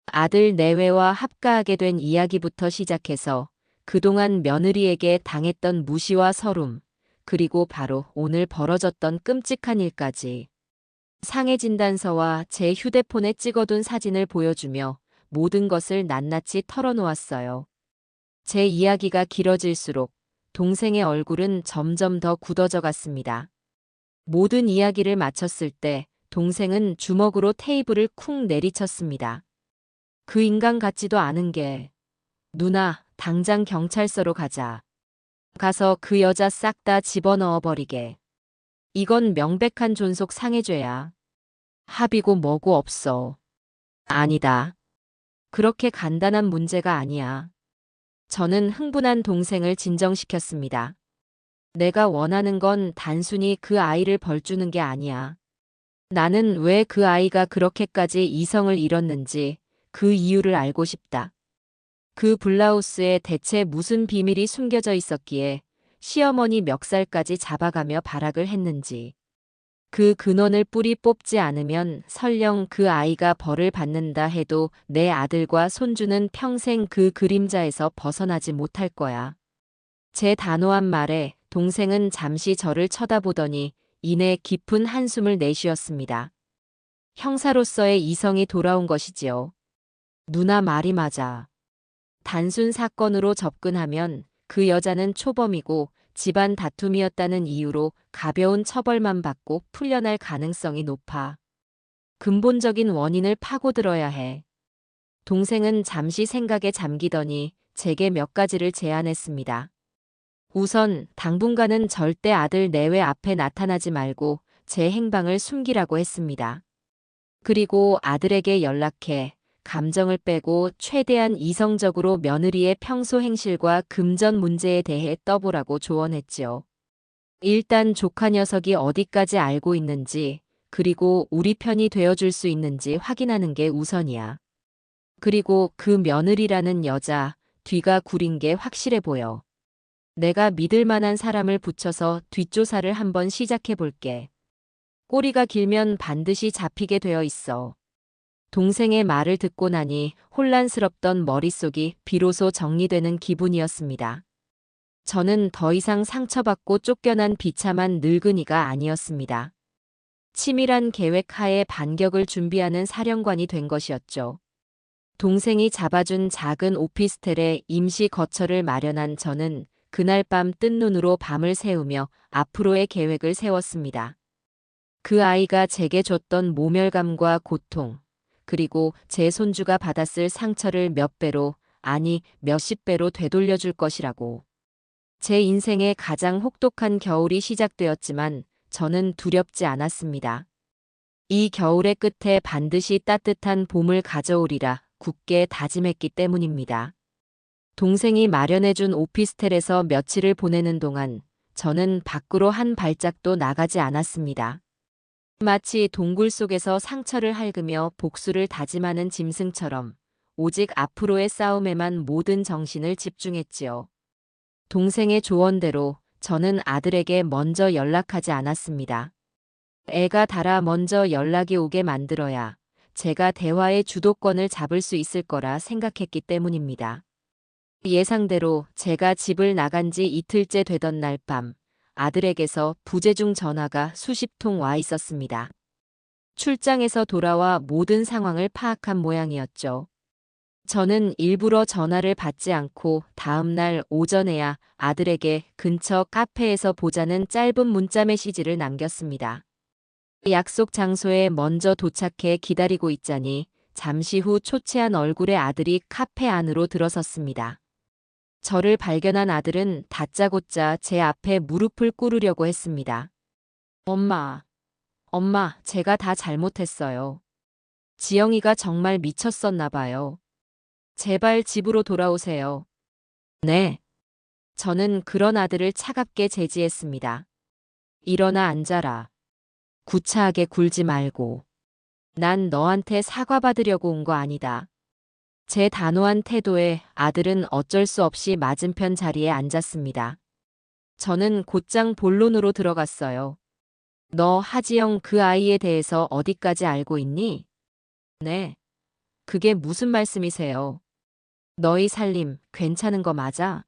아들 내외와 합가하게 된 이야기부터 시작해서 그동안 며느리에게 당했던 무시와 서름, 그리고 바로 오늘 벌어졌던 끔찍한 일까지. 상해 진단서와 제 휴대폰에 찍어둔 사진을 보여주며 모든 것을 낱낱이 털어놓았어요. 제 이야기가 길어질수록 동생의 얼굴은 점점 더 굳어져 갔습니다. 모든 이야기를 마쳤을 때 동생은 주먹으로 테이블을 쿵 내리쳤습니다. 그 인간 같지도 않은 게. 누나, 당장 경찰서로 가자. 가서 그 여자 싹 다 집어넣어 버리게. 이건 명백한 존속 상해죄야. 합의고 뭐고 없어. 아니다. 그렇게 간단한 문제가 아니야. 저는 흥분한 동생을 진정시켰습니다. 내가 원하는 건 단순히 그 아이를 벌주는 게 아니야. 나는 왜 그 아이가 그렇게까지 이성을 잃었는지 그 이유를 알고 싶다. 그 블라우스에 대체 무슨 비밀이 숨겨져 있었기에 시어머니 멱살까지 잡아가며 발악을 했는지. 그 근원을 뿌리 뽑지 않으면 설령 그 아이가 벌을 받는다 해도 내 아들과 손주는 평생 그 그림자에서 벗어나지 못할 거야. 제 단호한 말에 동생은 잠시 저를 쳐다보더니 이내 깊은 한숨을 내쉬었습니다. 형사로서의 이성이 돌아온 것이지요. 누나 말이 맞아. 단순 사건으로 접근하면 그 여자는 초범이고 집안 다툼이었다는 이유로 가벼운 처벌만 받고 풀려날 가능성이 높아. 근본적인 원인을 파고들어야 해. 동생은 잠시 생각에 잠기더니 제게 몇 가지를 제안했습니다. 우선 당분간은 절대 아들 내외 앞에 나타나지 말고 제 행방을 숨기라고 했습니다. 그리고 아들에게 연락해 감정을 빼고 최대한 이성적으로 며느리의 평소 행실과 금전 문제에 대해 떠보라고 조언했지요. 일단 조카 녀석이 어디까지 알고 있는지, 그리고 우리 편이 되어줄 수 있는지 확인하는 게 우선이야. 그리고 그 며느리라는 여자, 뒤가 구린 게 확실해 보여. 내가 믿을 만한 사람을 붙여서 뒷조사를 한번 시작해 볼게. 꼬리가 길면 반드시 잡히게 되어 있어. 동생의 말을 듣고 나니 혼란스럽던 머릿속이 비로소 정리되는 기분이었습니다. 저는 더 이상 상처받고 쫓겨난 비참한 늙은이가 아니었습니다. 치밀한 계획 하에 반격을 준비하는 사령관이 된 것이었죠. 동생이 잡아준 작은 오피스텔에 임시 거처를 마련한 저는 그날 밤 뜬 눈으로 밤을 새우며 앞으로의 계획을 세웠습니다. 그 아이가 제게 줬던 모멸감과 고통, 그리고 제 손주가 받았을 상처를 몇 배로, 아니 몇십 배로 되돌려줄 것이라고. 제 인생의 가장 혹독한 겨울이 시작되었지만 저는 두렵지 않았습니다. 이 겨울의 끝에 반드시 따뜻한 봄을 가져오리라 굳게 다짐했기 때문입니다. 동생이 마련해준 오피스텔에서 며칠을 보내는 동안 저는 밖으로 한 발짝도 나가지 않았습니다. 마치 동굴 속에서 상처를 핥으며 복수를 다짐하는 짐승처럼 오직 앞으로의 싸움에만 모든 정신을 집중했지요. 동생의 조언대로 저는 아들에게 먼저 연락하지 않았습니다. 애가 달아 먼저 연락이 오게 만들어야 제가 대화의 주도권을 잡을 수 있을 거라 생각했기 때문입니다. 예상대로 제가 집을 나간 지 이틀째 되던 날 밤, 아들에게서 부재중 전화가 수십 통 와 있었습니다. 출장에서 돌아와 모든 상황을 파악한 모양이었죠. 저는 일부러 전화를 받지 않고 다음 날 오전에야 아들에게 근처 카페에서 보자는 짧은 문자 메시지를 남겼습니다. 약속 장소에 먼저 도착해 기다리고 있자니 잠시 후 초췌한 얼굴의 아들이 카페 안으로 들어섰습니다. 저를 발견한 아들은 다짜고짜 제 앞에 무릎을 꿇으려고 했습니다. 엄마, 제가 다 잘못했어요. 지영이가 정말 미쳤었나 봐요. 제발 집으로 돌아오세요. 네. 저는 그런 아들을 차갑게 제지했습니다. 일어나 앉아라. 구차하게 굴지 말고. 난 너한테 사과받으려고 온 거 아니다. 제 단호한 태도에 아들은 어쩔 수 없이 맞은편 자리에 앉았습니다. 저는 곧장 본론으로 들어갔어요. 너 하지영 그 아이에 대해서 어디까지 알고 있니? 네. 그게 무슨 말씀이세요? 너희 살림 괜찮은 거 맞아?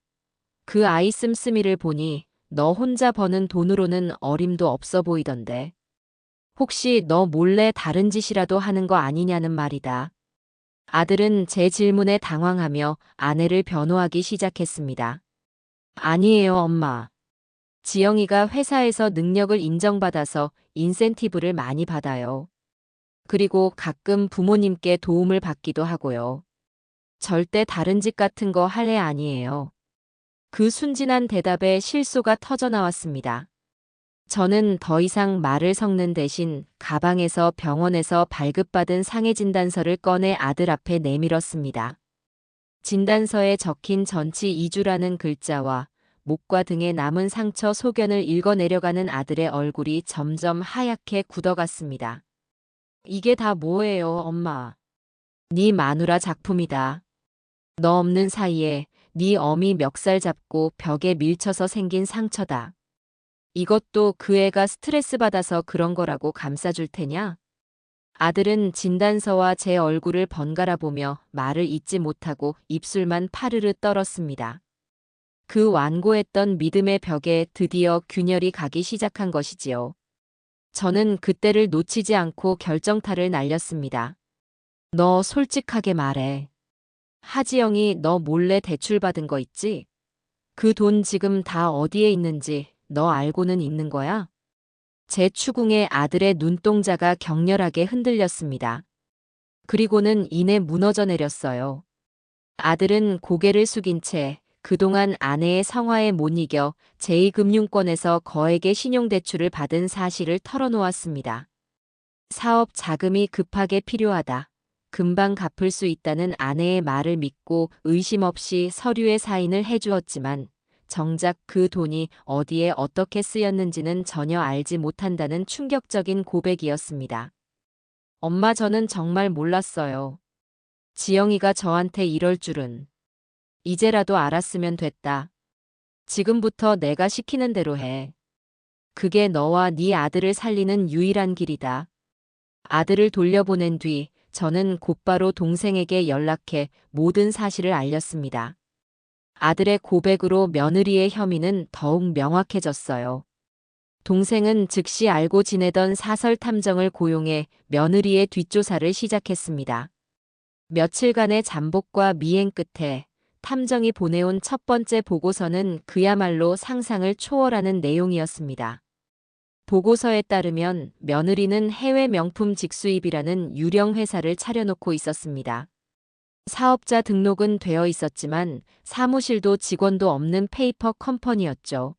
그 아이 씀씀이를 보니 너 혼자 버는 돈으로는 어림도 없어 보이던데. 혹시 너 몰래 다른 짓이라도 하는 거 아니냐는 말이다. 아들은 제 질문에 당황하며 아내를 변호하기 시작했습니다. 아니에요, 엄마. 지영이가 회사에서 능력을 인정받아서 인센티브를 많이 받아요. 그리고 가끔 부모님께 도움을 받기도 하고요. 절대 다른 짓 같은 거 할 애 아니에요. 그 순진한 대답에 실소가 터져 나왔습니다. 저는 더 이상 말을 섞는 대신 가방에서 병원에서 발급받은 상해 진단서를 꺼내 아들 앞에 내밀었습니다. 진단서에 적힌 전치 2주라는 글자와 목과 등에 남은 상처 소견을 읽어내려가는 아들의 얼굴이 점점 하얗게 굳어갔습니다. 이게 다 뭐예요, 엄마? 네 마누라 작품이다. 너 없는 사이에 네 어미 멱살 잡고 벽에 밀쳐서 생긴 상처다. 이것도 그 애가 스트레스 받아서 그런 거라고 감싸줄 테냐? 아들은 진단서와 제 얼굴을 번갈아 보며 말을 잇지 못하고 입술만 파르르 떨었습니다. 그 완고했던 믿음의 벽에 드디어 균열이 가기 시작한 것이지요. 저는 그때를 놓치지 않고 결정타를 날렸습니다. 너 솔직하게 말해. 하지영이 너 몰래 대출받은 거 있지? 그 돈 지금 다 어디에 있는지 너 알고는 있는 거야? 제 추궁에 아들의 눈동자가 격렬하게 흔들렸습니다. 그리고는 이내 무너져 내렸어요. 아들은 고개를 숙인 채 그동안 아내의 성화에 못 이겨 제2금융권에서 거액의 신용대출을 받은 사실을 털어놓았습니다. 사업 자금이 급하게 필요하다. 금방 갚을 수 있다는 아내의 말을 믿고 의심 없이 서류에 사인을 해주었지만 정작 그 돈이 어디에 어떻게 쓰였는지는 전혀 알지 못한다는 충격적인 고백이었습니다. 엄마, 저는 정말 몰랐어요. 지영이가 저한테 이럴 줄은. 이제라도 알았으면 됐다. 지금부터 내가 시키는 대로 해. 그게 너와 네 아들을 살리는 유일한 길이다. 아들을 돌려보낸 뒤 저는 곧바로 동생에게 연락해 모든 사실을 알렸습니다. 아들의 고백으로 며느리의 혐의는 더욱 명확해졌어요. 동생은 즉시 알고 지내던 사설 탐정을 고용해 며느리의 뒷조사를 시작했습니다. 며칠간의 잠복과 미행 끝에 탐정이 보내온 첫 번째 보고서는 그야말로 상상을 초월하는 내용이었습니다. 보고서에 따르면 며느리는 해외 명품 직수입이라는 유령 회사를 차려놓고 있었습니다. 사업자 등록은 되어 있었지만 사무실도 직원도 없는 페이퍼 컴퍼니였죠.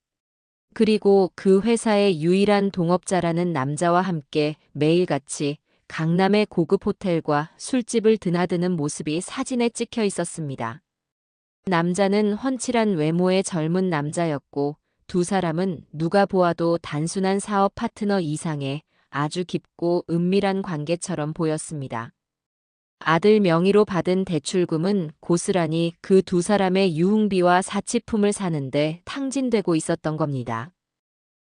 그리고 그 회사의 유일한 동업자라는 남자와 함께 매일같이 강남의 고급 호텔과 술집을 드나드는 모습이 사진에 찍혀 있었습니다. 남자는 훤칠한 외모의 젊은 남자였고 두 사람은 누가 보아도 단순한 사업 파트너 이상의 아주 깊고 은밀한 관계처럼 보였습니다. 아들 명의로 받은 대출금은 고스란히 그 두 사람의 유흥비와 사치품을 사는데 탕진되고 있었던 겁니다.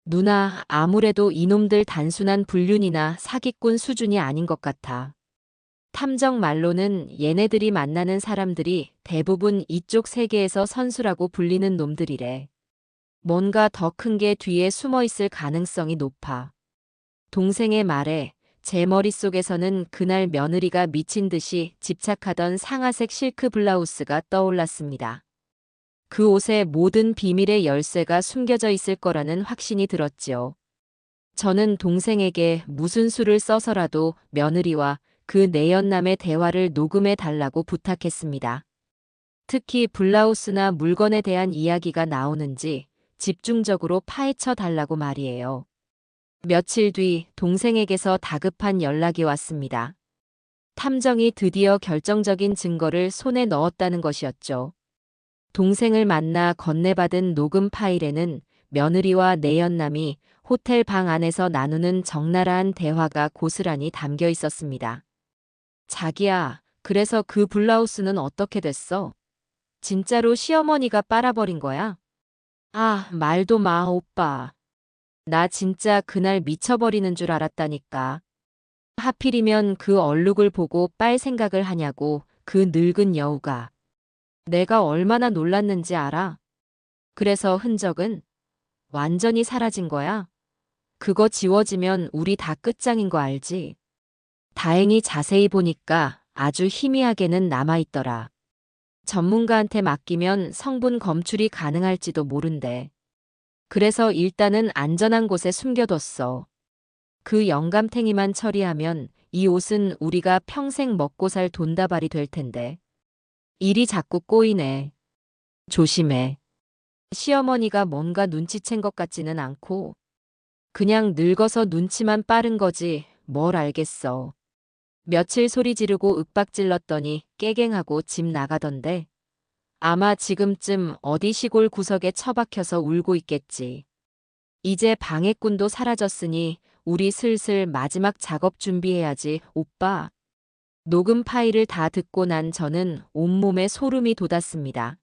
누나, 아무래도 이놈들 단순한 불륜이나 사기꾼 수준이 아닌 것 같아. 탐정 말로는 얘네들이 만나는 사람들이 대부분 이쪽 세계에서 선수라고 불리는 놈들이래. 뭔가 더 큰 게 뒤에 숨어 있을 가능성이 높아. 동생의 말에 제 머릿속에서는 그날 며느리가 미친 듯이 집착하던 상아색 실크 블라우스가 떠올랐습니다. 그 옷에 모든 비밀의 열쇠가 숨겨져 있을 거라는 확신이 들었지요. 저는 동생에게 무슨 수를 써서라도 며느리와 그 내연남의 대화를 녹음해 달라고 부탁했습니다. 특히 블라우스나 물건에 대한 이야기가 나오는지 집중적으로 파헤쳐 달라고 말이에요. 며칠 뒤 동생에게서 다급한 연락이 왔습니다. 탐정이 드디어 결정적인 증거를 손에 넣었다는 것이었죠. 동생을 만나 건네받은 녹음 파일에는 며느리와 내연남이 호텔 방 안에서 나누는 적나라한 대화가 고스란히 담겨 있었습니다. 자기야, 그래서 그 블라우스는 어떻게 됐어? 진짜로 시어머니가 빨아버린 거야? 아, 말도 마, 오빠. 나 진짜 그날 미쳐버리는 줄 알았다니까. 하필이면 그 얼룩을 보고 빨 생각을 하냐고, 그 늙은 여우가. 내가 얼마나 놀랐는지 알아? 그래서 흔적은 완전히 사라진 거야? 그거 지워지면 우리 다 끝장인 거 알지? 다행히 자세히 보니까 아주 희미하게는 남아있더라. 전문가한테 맡기면 성분 검출이 가능할지도 모른대. 그래서 일단은 안전한 곳에 숨겨뒀어. 그 영감탱이만 처리하면 이 옷은 우리가 평생 먹고 살 돈다발이 될 텐데. 일이 자꾸 꼬이네. 조심해. 시어머니가 뭔가 눈치챈 것 같지는 않고 그냥 늙어서 눈치만 빠른 거지 뭘 알겠어. 며칠 소리 지르고 윽박질렀더니 깨갱하고 집 나가던데. 아마 지금쯤 어디 시골 구석에 처박혀서 울고 있겠지. 이제 방해꾼도 사라졌으니 우리 슬슬 마지막 작업 준비해야지, 오빠. 녹음 파일을 다 듣고 난 저는 온몸에 소름이 돋았습니다.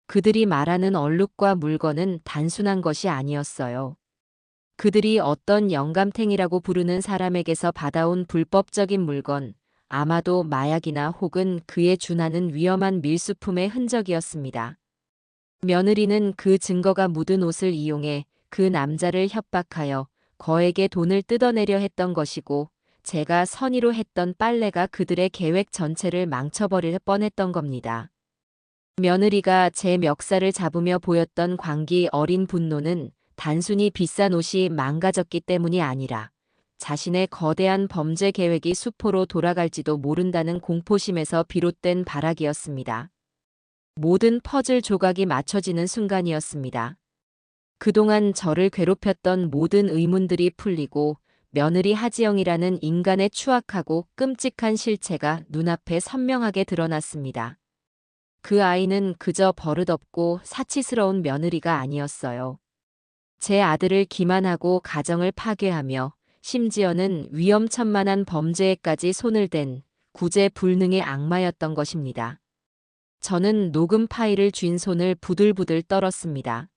그들이 말하는 얼룩과 물건은 단순한 것이 아니었어요. 그들이 어떤 영감탱이라고 부르는 사람에게서 받아온 불법적인 물건, 아마도 마약이나 혹은 그에 준하는 위험한 밀수품의 흔적이었습니다. 며느리는 그 증거가 묻은 옷을 이용해 그 남자를 협박하여 거액의 돈을 뜯어내려 했던 것이고, 제가 선의로 했던 빨래가 그들의 계획 전체를 망쳐버릴 뻔했던 겁니다. 며느리가 제 멱살을 잡으며 보였던 광기 어린 분노는 단순히 비싼 옷이 망가졌기 때문이 아니라 자신의 거대한 범죄 계획이 수포로 돌아갈지도 모른다는 공포심에서 비롯된 발악이었습니다. 모든 퍼즐 조각이 맞춰지는 순간이었습니다. 그동안 저를 괴롭혔던 모든 의문들이 풀리고 며느리 하지영이라는 인간의 추악하고 끔찍한 실체가 눈앞에 선명하게 드러났습니다. 그 아이는 그저 버릇없고 사치스러운 며느리가 아니었어요. 제 아들을 기만하고 가정을 파괴하며 심지어는 위험천만한 범죄에까지 손을 댄 구제불능의 악마였던 것입니다. 저는 녹음 파일을 쥔 손을 부들부들 떨었습니다.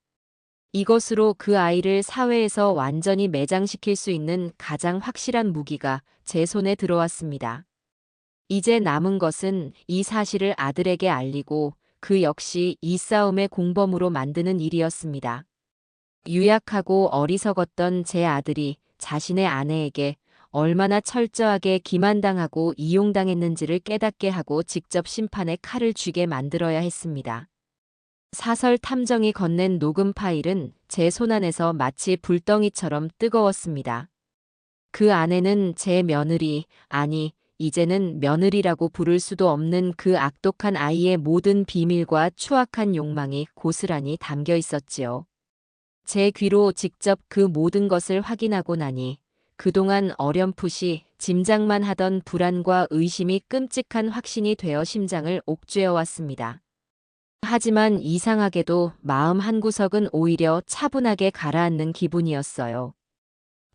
이것으로 그 아이를 사회에서 완전히 매장시킬 수 있는 가장 확실한 무기가 제 손에 들어왔습니다. 이제 남은 것은 이 사실을 아들에게 알리고 그 역시 이 싸움의 공범으로 만드는 일이었습니다. 유약하고 어리석었던 제 아들이 자신의 아내에게 얼마나 철저하게 기만당하고 이용당했는지를 깨닫게 하고 직접 심판의 칼을 쥐게 만들어야 했습니다. 사설 탐정이 건넨 녹음 파일은 제 손안에서 마치 불덩이처럼 뜨거웠습니다. 그 안에는 제 며느리, 아니, 이제는 며느리라고 부를 수도 없는 그 악독한 아이의 모든 비밀과 추악한 욕망이 고스란히 담겨 있었지요. 제 귀로 직접 그 모든 것을 확인하고 나니 그동안 어렴풋이 짐작만 하던 불안과 의심이 끔찍한 확신이 되어 심장을 옥죄어 왔습니다. 하지만 이상하게도 마음 한구석은 오히려 차분하게 가라앉는 기분이었어요.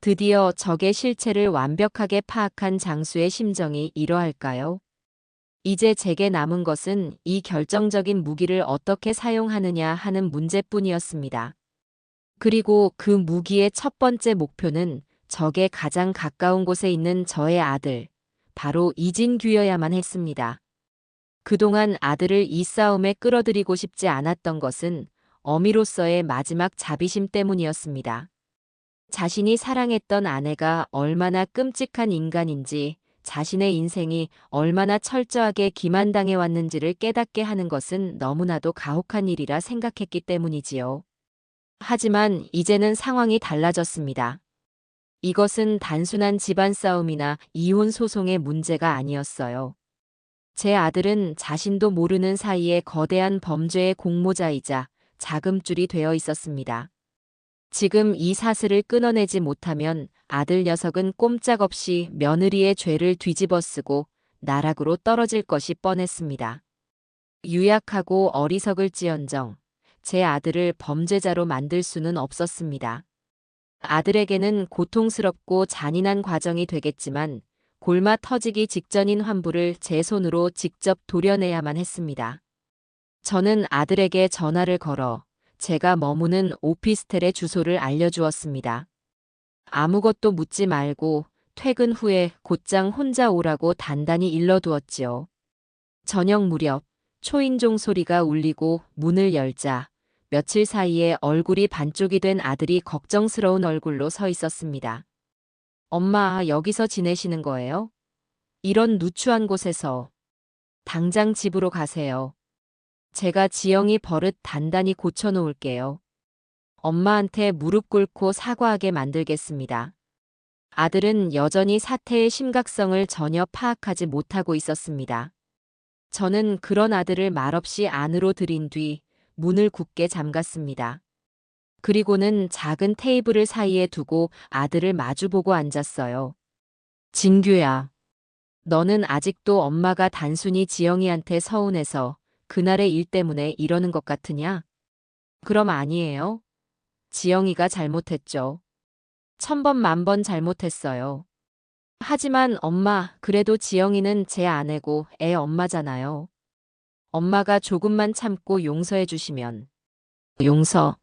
드디어 적의 실체를 완벽하게 파악한 장수의 심정이 이러할까요? 이제 제게 남은 것은 이 결정적인 무기를 어떻게 사용하느냐 하는 문제뿐이었습니다. 그리고 그 무기의 첫 번째 목표는 적에 가장 가까운 곳에 있는 저의 아들, 바로 이진규여야만 했습니다. 그동안 아들을 이 싸움에 끌어들이고 싶지 않았던 것은 어미로서의 마지막 자비심 때문이었습니다. 자신이 사랑했던 아내가 얼마나 끔찍한 인간인지, 자신의 인생이 얼마나 철저하게 기만당해 왔는지를 깨닫게 하는 것은 너무나도 가혹한 일이라 생각했기 때문이지요. 하지만 이제는 상황이 달라졌습니다. 이것은 단순한 집안 싸움이나 이혼 소송의 문제가 아니었어요. 제 아들은 자신도 모르는 사이에 거대한 범죄의 공모자이자 자금줄이 되어 있었습니다. 지금 이 사슬을 끊어내지 못하면 아들 녀석은 꼼짝없이 며느리의 죄를 뒤집어쓰고 나락으로 떨어질 것이 뻔했습니다. 유약하고 어리석을지언정 제 아들을 범죄자로 만들 수는 없었습니다. 아들에게는 고통스럽고 잔인한 과정이 되겠지만 골마 터지기 직전인 환부를 제 손으로 직접 도려내야만 했습니다. 저는 아들에게 전화를 걸어 제가 머무는 오피스텔의 주소를 알려주었습니다. 아무것도 묻지 말고 퇴근 후에 곧장 혼자 오라고 단단히 일러두었지요. 저녁 무렵 초인종 소리가 울리고 문을 열자 며칠 사이에 얼굴이 반쪽이 된 아들이 걱정스러운 얼굴로 서 있었습니다. 엄마, 여기서 지내시는 거예요? 이런 누추한 곳에서. 당장 집으로 가세요. 제가 지영이 버릇 단단히 고쳐놓을게요. 엄마한테 무릎 꿇고 사과하게 만들겠습니다. 아들은 여전히 사태의 심각성을 전혀 파악하지 못하고 있었습니다. 저는 그런 아들을 말없이 안으로 들인 뒤 문을 굳게 잠갔습니다. 그리고는 작은 테이블을 사이에 두고 아들을 마주보고 앉았어요. 진규야, 너는 아직도 엄마가 단순히 지영이한테 서운해서 그날의 일 때문에 이러는 것 같으냐? 그럼 아니에요. 지영이가 잘못했죠. 1000번 만번 잘못했어요. 하지만 엄마, 그래도 지영이는 제 아내고 애 엄마잖아요. 엄마가 조금만 참고 용서해 주시면. 용서.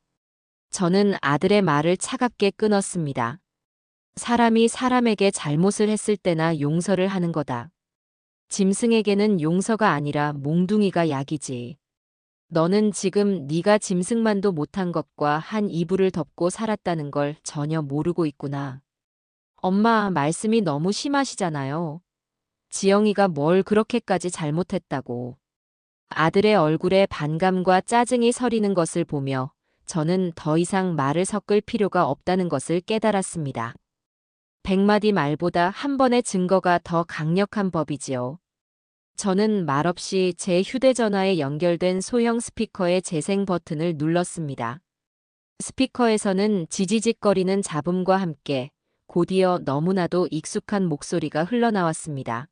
저는 아들의 말을 차갑게 끊었습니다. 사람이 사람에게 잘못을 했을 때나 용서를 하는 거다. 짐승에게는 용서가 아니라 몽둥이가 약이지. 너는 지금 네가 짐승만도 못한 것과 한 이불을 덮고 살았다는 걸 전혀 모르고 있구나. 엄마, 말씀이 너무 심하시잖아요. 지영이가 뭘 그렇게까지 잘못했다고. 아들의 얼굴에 반감과 짜증이 서리는 것을 보며 저는 더 이상 말을 섞을 필요가 없다는 것을 깨달았습니다. 100마디 말보다 한 번의 증거가 더 강력한 법이지요. 저는 말없이 제 휴대전화에 연결된 소형 스피커의 재생 버튼을 눌렀습니다. 스피커에서는 지지직거리는 잡음과 함께 곧이어 너무나도 익숙한 목소리가 흘러나왔습니다.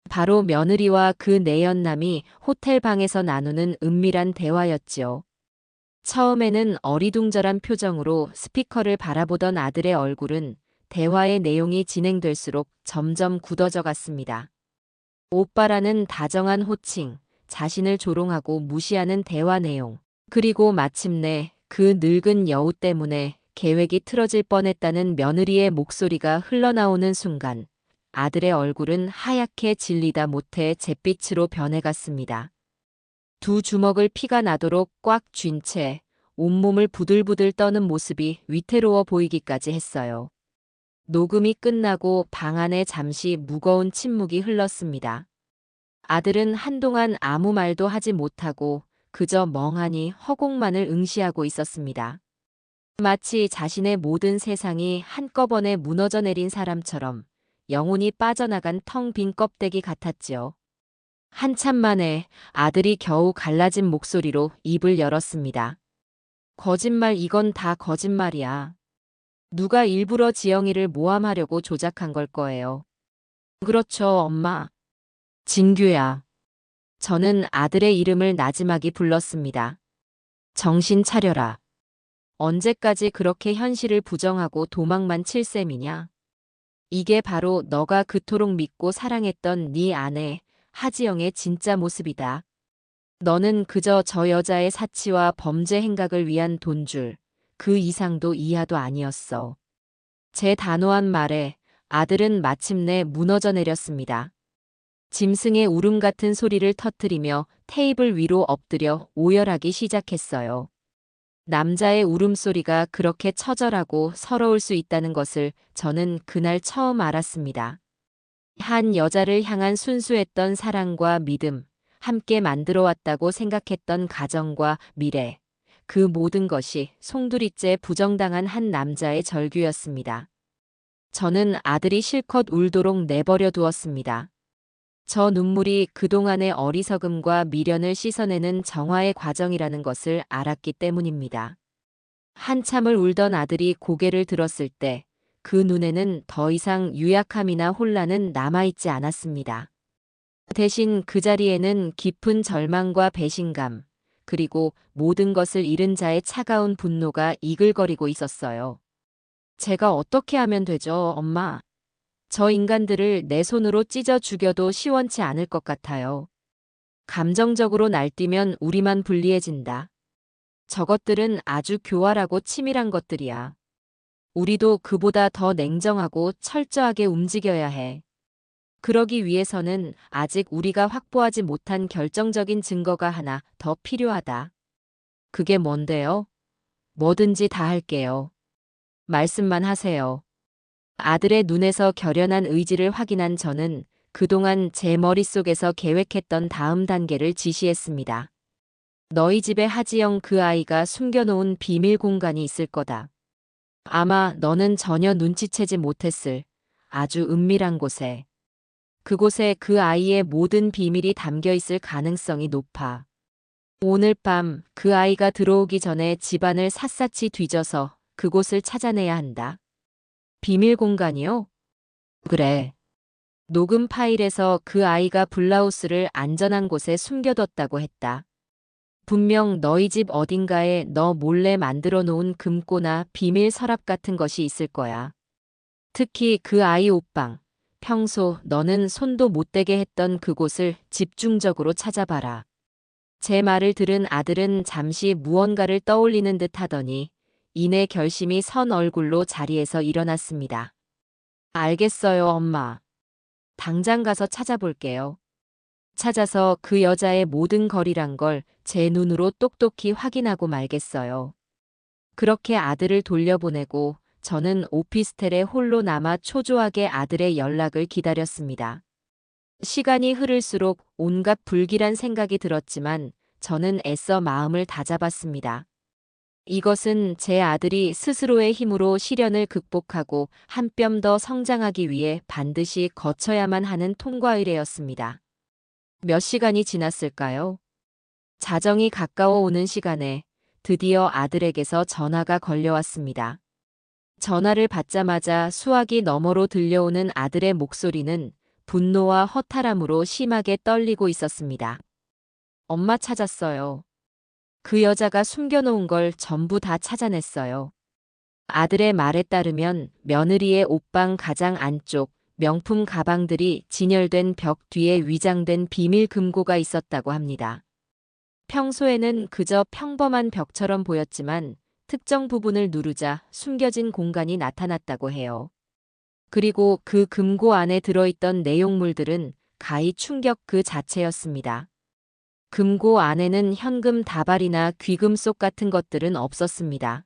바로 며느리와 그 내연남이 호텔 방에서 나누는 은밀한 대화였지요. 처음에는 어리둥절한 표정으로 스피커를 바라보던 아들의 얼굴은 대화의 내용이 진행될수록 점점 굳어져 갔습니다. 오빠라는 다정한 호칭, 자신을 조롱하고 무시하는 대화 내용, 그리고 마침내 그 늙은 여우 때문에 계획이 틀어질 뻔했다는 며느리의 목소리가 흘러나오는 순간 아들의 얼굴은 하얗게 질리다 못해 잿빛으로 변해갔습니다. 두 주먹을 피가 나도록 꽉 쥔 채 온몸을 부들부들 떠는 모습이 위태로워 보이기까지 했어요. 녹음이 끝나고 방 안에 잠시 무거운 침묵이 흘렀습니다. 아들은 한동안 아무 말도 하지 못하고 그저 멍하니 허공만을 응시하고 있었습니다. 마치 자신의 모든 세상이 한꺼번에 무너져 내린 사람처럼 영혼이 빠져나간 텅 빈 껍데기 같았지요. 한참 만에 아들이 겨우 갈라진 목소리로 입을 열었습니다. 거짓말, 이건 다 거짓말이야. 누가 일부러 지영이를 모함하려고 조작한 걸 거예요. 그렇죠, 엄마. 진규야. 저는 아들의 이름을 나지막이 불렀습니다. 정신 차려라. 언제까지 그렇게 현실을 부정하고 도망만 칠 셈이냐? 이게 바로 너가 그토록 믿고 사랑했던 네 아내, 하지영의 진짜 모습이다. 너는 그저 저 여자의 사치와 범죄 행각을 위한 돈줄, 그 이상도 이하도 아니었어. 제 단호한 말에 아들은 마침내 무너져 내렸습니다. 짐승의 울음 같은 소리를 터뜨리며 테이블 위로 엎드려 오열하기 시작했어요. 남자의 울음소리가 그렇게 처절하고 서러울 수 있다는 것을 저는 그날 처음 알았습니다. 한 여자를 향한 순수했던 사랑과 믿음, 함께 만들어 왔다고 생각했던 가정과 미래, 그 모든 것이 송두리째 부정당한 한 남자의 절규였습니다. 저는 아들이 실컷 울도록 내버려 두었습니다. 저 눈물이 그동안의 어리석음과 미련을 씻어내는 정화의 과정이라는 것을 알았기 때문입니다. 한참을 울던 아들이 고개를 들었을 때 그 눈에는 더 이상 유약함이나 혼란은 남아있지 않았습니다. 대신 그 자리에는 깊은 절망과 배신감, 그리고 모든 것을 잃은 자의 차가운 분노가 이글거리고 있었어요. 제가 어떻게 하면 되죠, 엄마? 저 인간들을 내 손으로 찢어 죽여도 시원치 않을 것 같아요. 감정적으로 날뛰면 우리만 불리해진다. 저것들은 아주 교활하고 치밀한 것들이야. 우리도 그보다 더 냉정하고 철저하게 움직여야 해. 그러기 위해서는 아직 우리가 확보하지 못한 결정적인 증거가 하나 더 필요하다. 그게 뭔데요? 뭐든지 다 할게요. 말씀만 하세요. 아들의 눈에서 결연한 의지를 확인한 저는 그동안 제 머릿속에서 계획했던 다음 단계를 지시했습니다. 너희 집에 하지영 그 아이가 숨겨놓은 비밀 공간이 있을 거다. 아마 너는 전혀 눈치채지 못했을 아주 은밀한 곳에. 그곳에 그 아이의 모든 비밀이 담겨 있을 가능성이 높아. 오늘 밤 그 아이가 들어오기 전에 집안을 샅샅이 뒤져서 그곳을 찾아내야 한다. 비밀 공간이요? 그래. 녹음 파일에서 그 아이가 블라우스를 안전한 곳에 숨겨뒀다고 했다. 분명 너희 집 어딘가에 너 몰래 만들어 놓은 금고나 비밀 서랍 같은 것이 있을 거야. 특히 그 아이 옷방, 평소 너는 손도 못 대게 했던 그곳을 집중적으로 찾아봐라. 제 말을 들은 아들은 잠시 무언가를 떠올리는 듯 하더니 이내 결심이 선 얼굴로 자리에서 일어났습니다. 알겠어요, 엄마. 당장 가서 찾아볼게요. 찾아서 그 여자의 모든 거리란 걸 제 눈으로 똑똑히 확인하고 말겠어요. 그렇게 아들을 돌려보내고 저는 오피스텔에 홀로 남아 초조하게 아들의 연락을 기다렸습니다. 시간이 흐를수록 온갖 불길한 생각이 들었지만 저는 애써 마음을 다잡았습니다. 이것은 제 아들이 스스로의 힘으로 시련을 극복하고 한 뼘 더 성장하기 위해 반드시 거쳐야만 하는 통과 의례였습니다. 몇 시간이 지났을까요? 자정이 가까워 오는 시간에 드디어 아들에게서 전화가 걸려왔습니다. 전화를 받자마자 수화기 너머로 들려오는 아들의 목소리는 분노와 허탈함으로 심하게 떨리고 있었습니다. 엄마 찾았어요. 그 여자가 숨겨놓은 걸 전부 다 찾아냈어요. 아들의 말에 따르면 며느리의 옷방 가장 안쪽 명품 가방들이 진열된 벽 뒤에 위장된 비밀 금고가 있었다고 합니다. 평소에는 그저 평범한 벽처럼 보였지만 특정 부분을 누르자 숨겨진 공간이 나타났다고 해요. 그리고 그 금고 안에 들어있던 내용물들은 가히 충격 그 자체였습니다. 금고 안에는 현금 다발이나 귀금속 같은 것들은 없었습니다.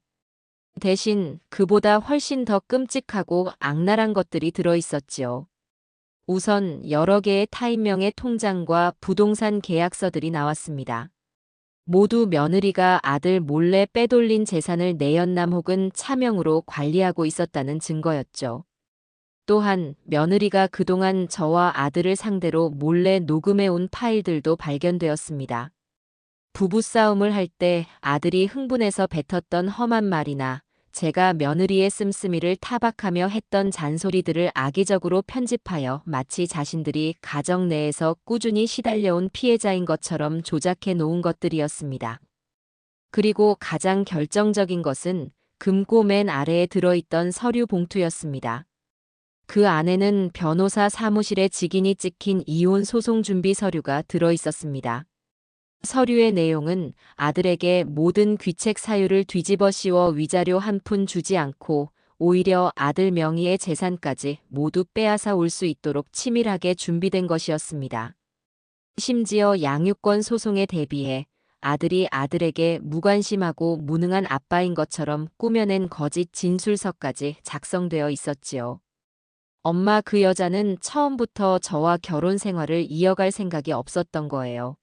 대신 그보다 훨씬 더 끔찍하고 악랄한 것들이 들어있었지요. 우선 여러 개의 타인명의 통장과 부동산 계약서들이 나왔습니다. 모두 며느리가 아들 몰래 빼돌린 재산을 내연남 혹은 차명으로 관리하고 있었다는 증거였죠. 또한 며느리가 그동안 저와 아들을 상대로 몰래 녹음해온 파일들도 발견되었습니다. 부부싸움을 할 때 아들이 흥분해서 뱉었던 험한 말이나 제가 며느리의 씀씀이를 타박하며 했던 잔소리들을 악의적으로 편집하여 마치 자신들이 가정 내에서 꾸준히 시달려온 피해자인 것처럼 조작해 놓은 것들이었습니다. 그리고 가장 결정적인 것은 금고 맨 아래에 들어있던 서류 봉투였습니다. 그 안에는 변호사 사무실에 직인이 찍힌 이혼 소송 준비 서류가 들어 있었습니다. 서류의 내용은 아들에게 모든 귀책 사유를 뒤집어 씌워 위자료 한 푼 주지 않고 오히려 아들 명의의 재산까지 모두 빼앗아 올 수 있도록 치밀하게 준비된 것이었습니다. 심지어 양육권 소송에 대비해 아들이 아들에게 무관심하고 무능한 아빠인 것처럼 꾸며낸 거짓 진술서까지 작성되어 있었지요. 엄마 그 여자는 처음부터 저와 결혼 생활을 이어갈 생각이 없었던 거예요.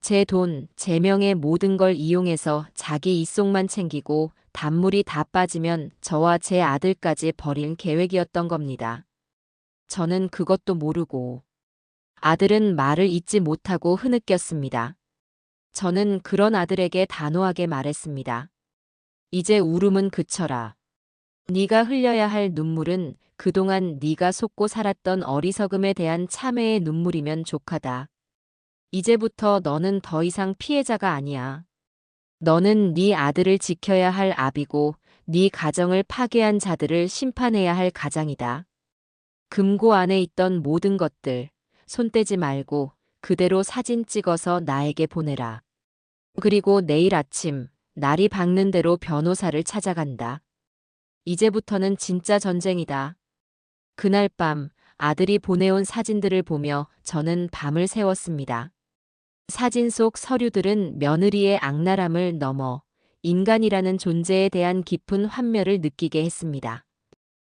제 돈, 제 명의 모든 걸 이용해서 자기 이속만 챙기고 단물이 다 빠지면 저와 제 아들까지 버릴 계획이었던 겁니다. 저는 그것도 모르고 아들은 말을 잇지 못하고 흐느꼈습니다. 저는 그런 아들에게 단호하게 말했습니다. 이제 울음은 그쳐라. 네가 흘려야 할 눈물은 그동안 네가 속고 살았던 어리석음에 대한 참회의 눈물이면 족하다. 이제부터 너는 더 이상 피해자가 아니야. 너는 네 아들을 지켜야 할 아비고 네 가정을 파괴한 자들을 심판해야 할 가장이다. 금고 안에 있던 모든 것들 손 떼지 말고 그대로 사진 찍어서 나에게 보내라. 그리고 내일 아침 날이 밝는 대로 변호사를 찾아간다. 이제부터는 진짜 전쟁이다. 그날 밤 아들이 보내온 사진들을 보며 저는 밤을 새웠습니다. 사진 속 서류들은 며느리의 악랄함을 넘어 인간이라는 존재에 대한 깊은 환멸을 느끼게 했습니다.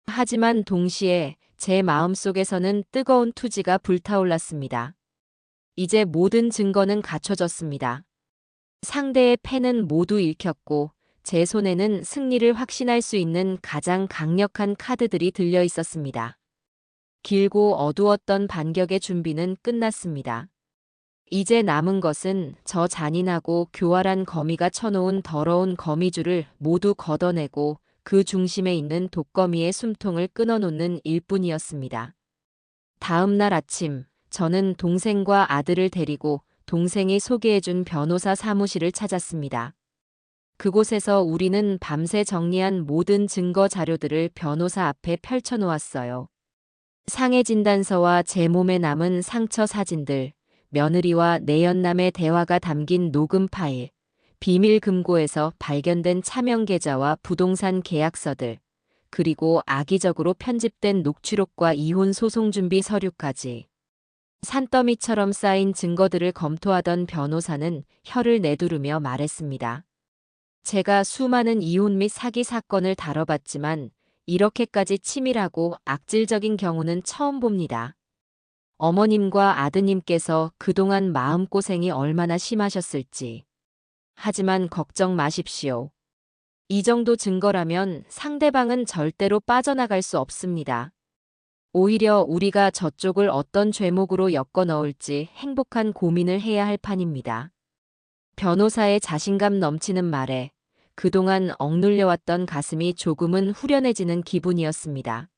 하지만 동시에 제 마음속에서는 뜨거운 투지가 불타올랐습니다. 이제 모든 증거는 갖춰졌습니다. 상대의 패는 모두 읽혔고 제 손에는 승리를 확신할 수 있는 가장 강력한 카드들이 들려 있었습니다. 길고 어두웠던 반격의 준비는 끝났습니다. 이제 남은 것은 저 잔인하고 교활한 거미가 쳐놓은 더러운 거미줄을 모두 걷어내고 그 중심에 있는 독거미의 숨통을 끊어놓는 일뿐이었습니다. 다음 날 아침, 저는 동생과 아들을 데리고 동생이 소개해준 변호사 사무실을 찾았습니다. 그곳에서 우리는 밤새 정리한 모든 증거 자료들을 변호사 앞에 펼쳐놓았어요. 상해 진단서와 제 몸에 남은 상처 사진들, 며느리와 내연남의 대화가 담긴 녹음 파일, 비밀 금고에서 발견된 차명 계좌와 부동산 계약서들, 그리고 악의적으로 편집된 녹취록과 이혼 소송 준비 서류까지. 산더미처럼 쌓인 증거들을 검토하던 변호사는 혀를 내두르며 말했습니다. 제가 수많은 이혼 및 사기 사건을 다뤄봤지만 이렇게까지 치밀하고 악질적인 경우는 처음 봅니다. 어머님과 아드님께서 그동안 마음고생이 얼마나 심하셨을지. 하지만 걱정 마십시오. 이 정도 증거라면 상대방은 절대로 빠져나갈 수 없습니다. 오히려 우리가 저쪽을 어떤 죄목으로 엮어 넣을지 행복한 고민을 해야 할 판입니다. 변호사의 자신감 넘치는 말에 그동안 억눌려왔던 가슴이 조금은 후련해지는 기분이었습니다.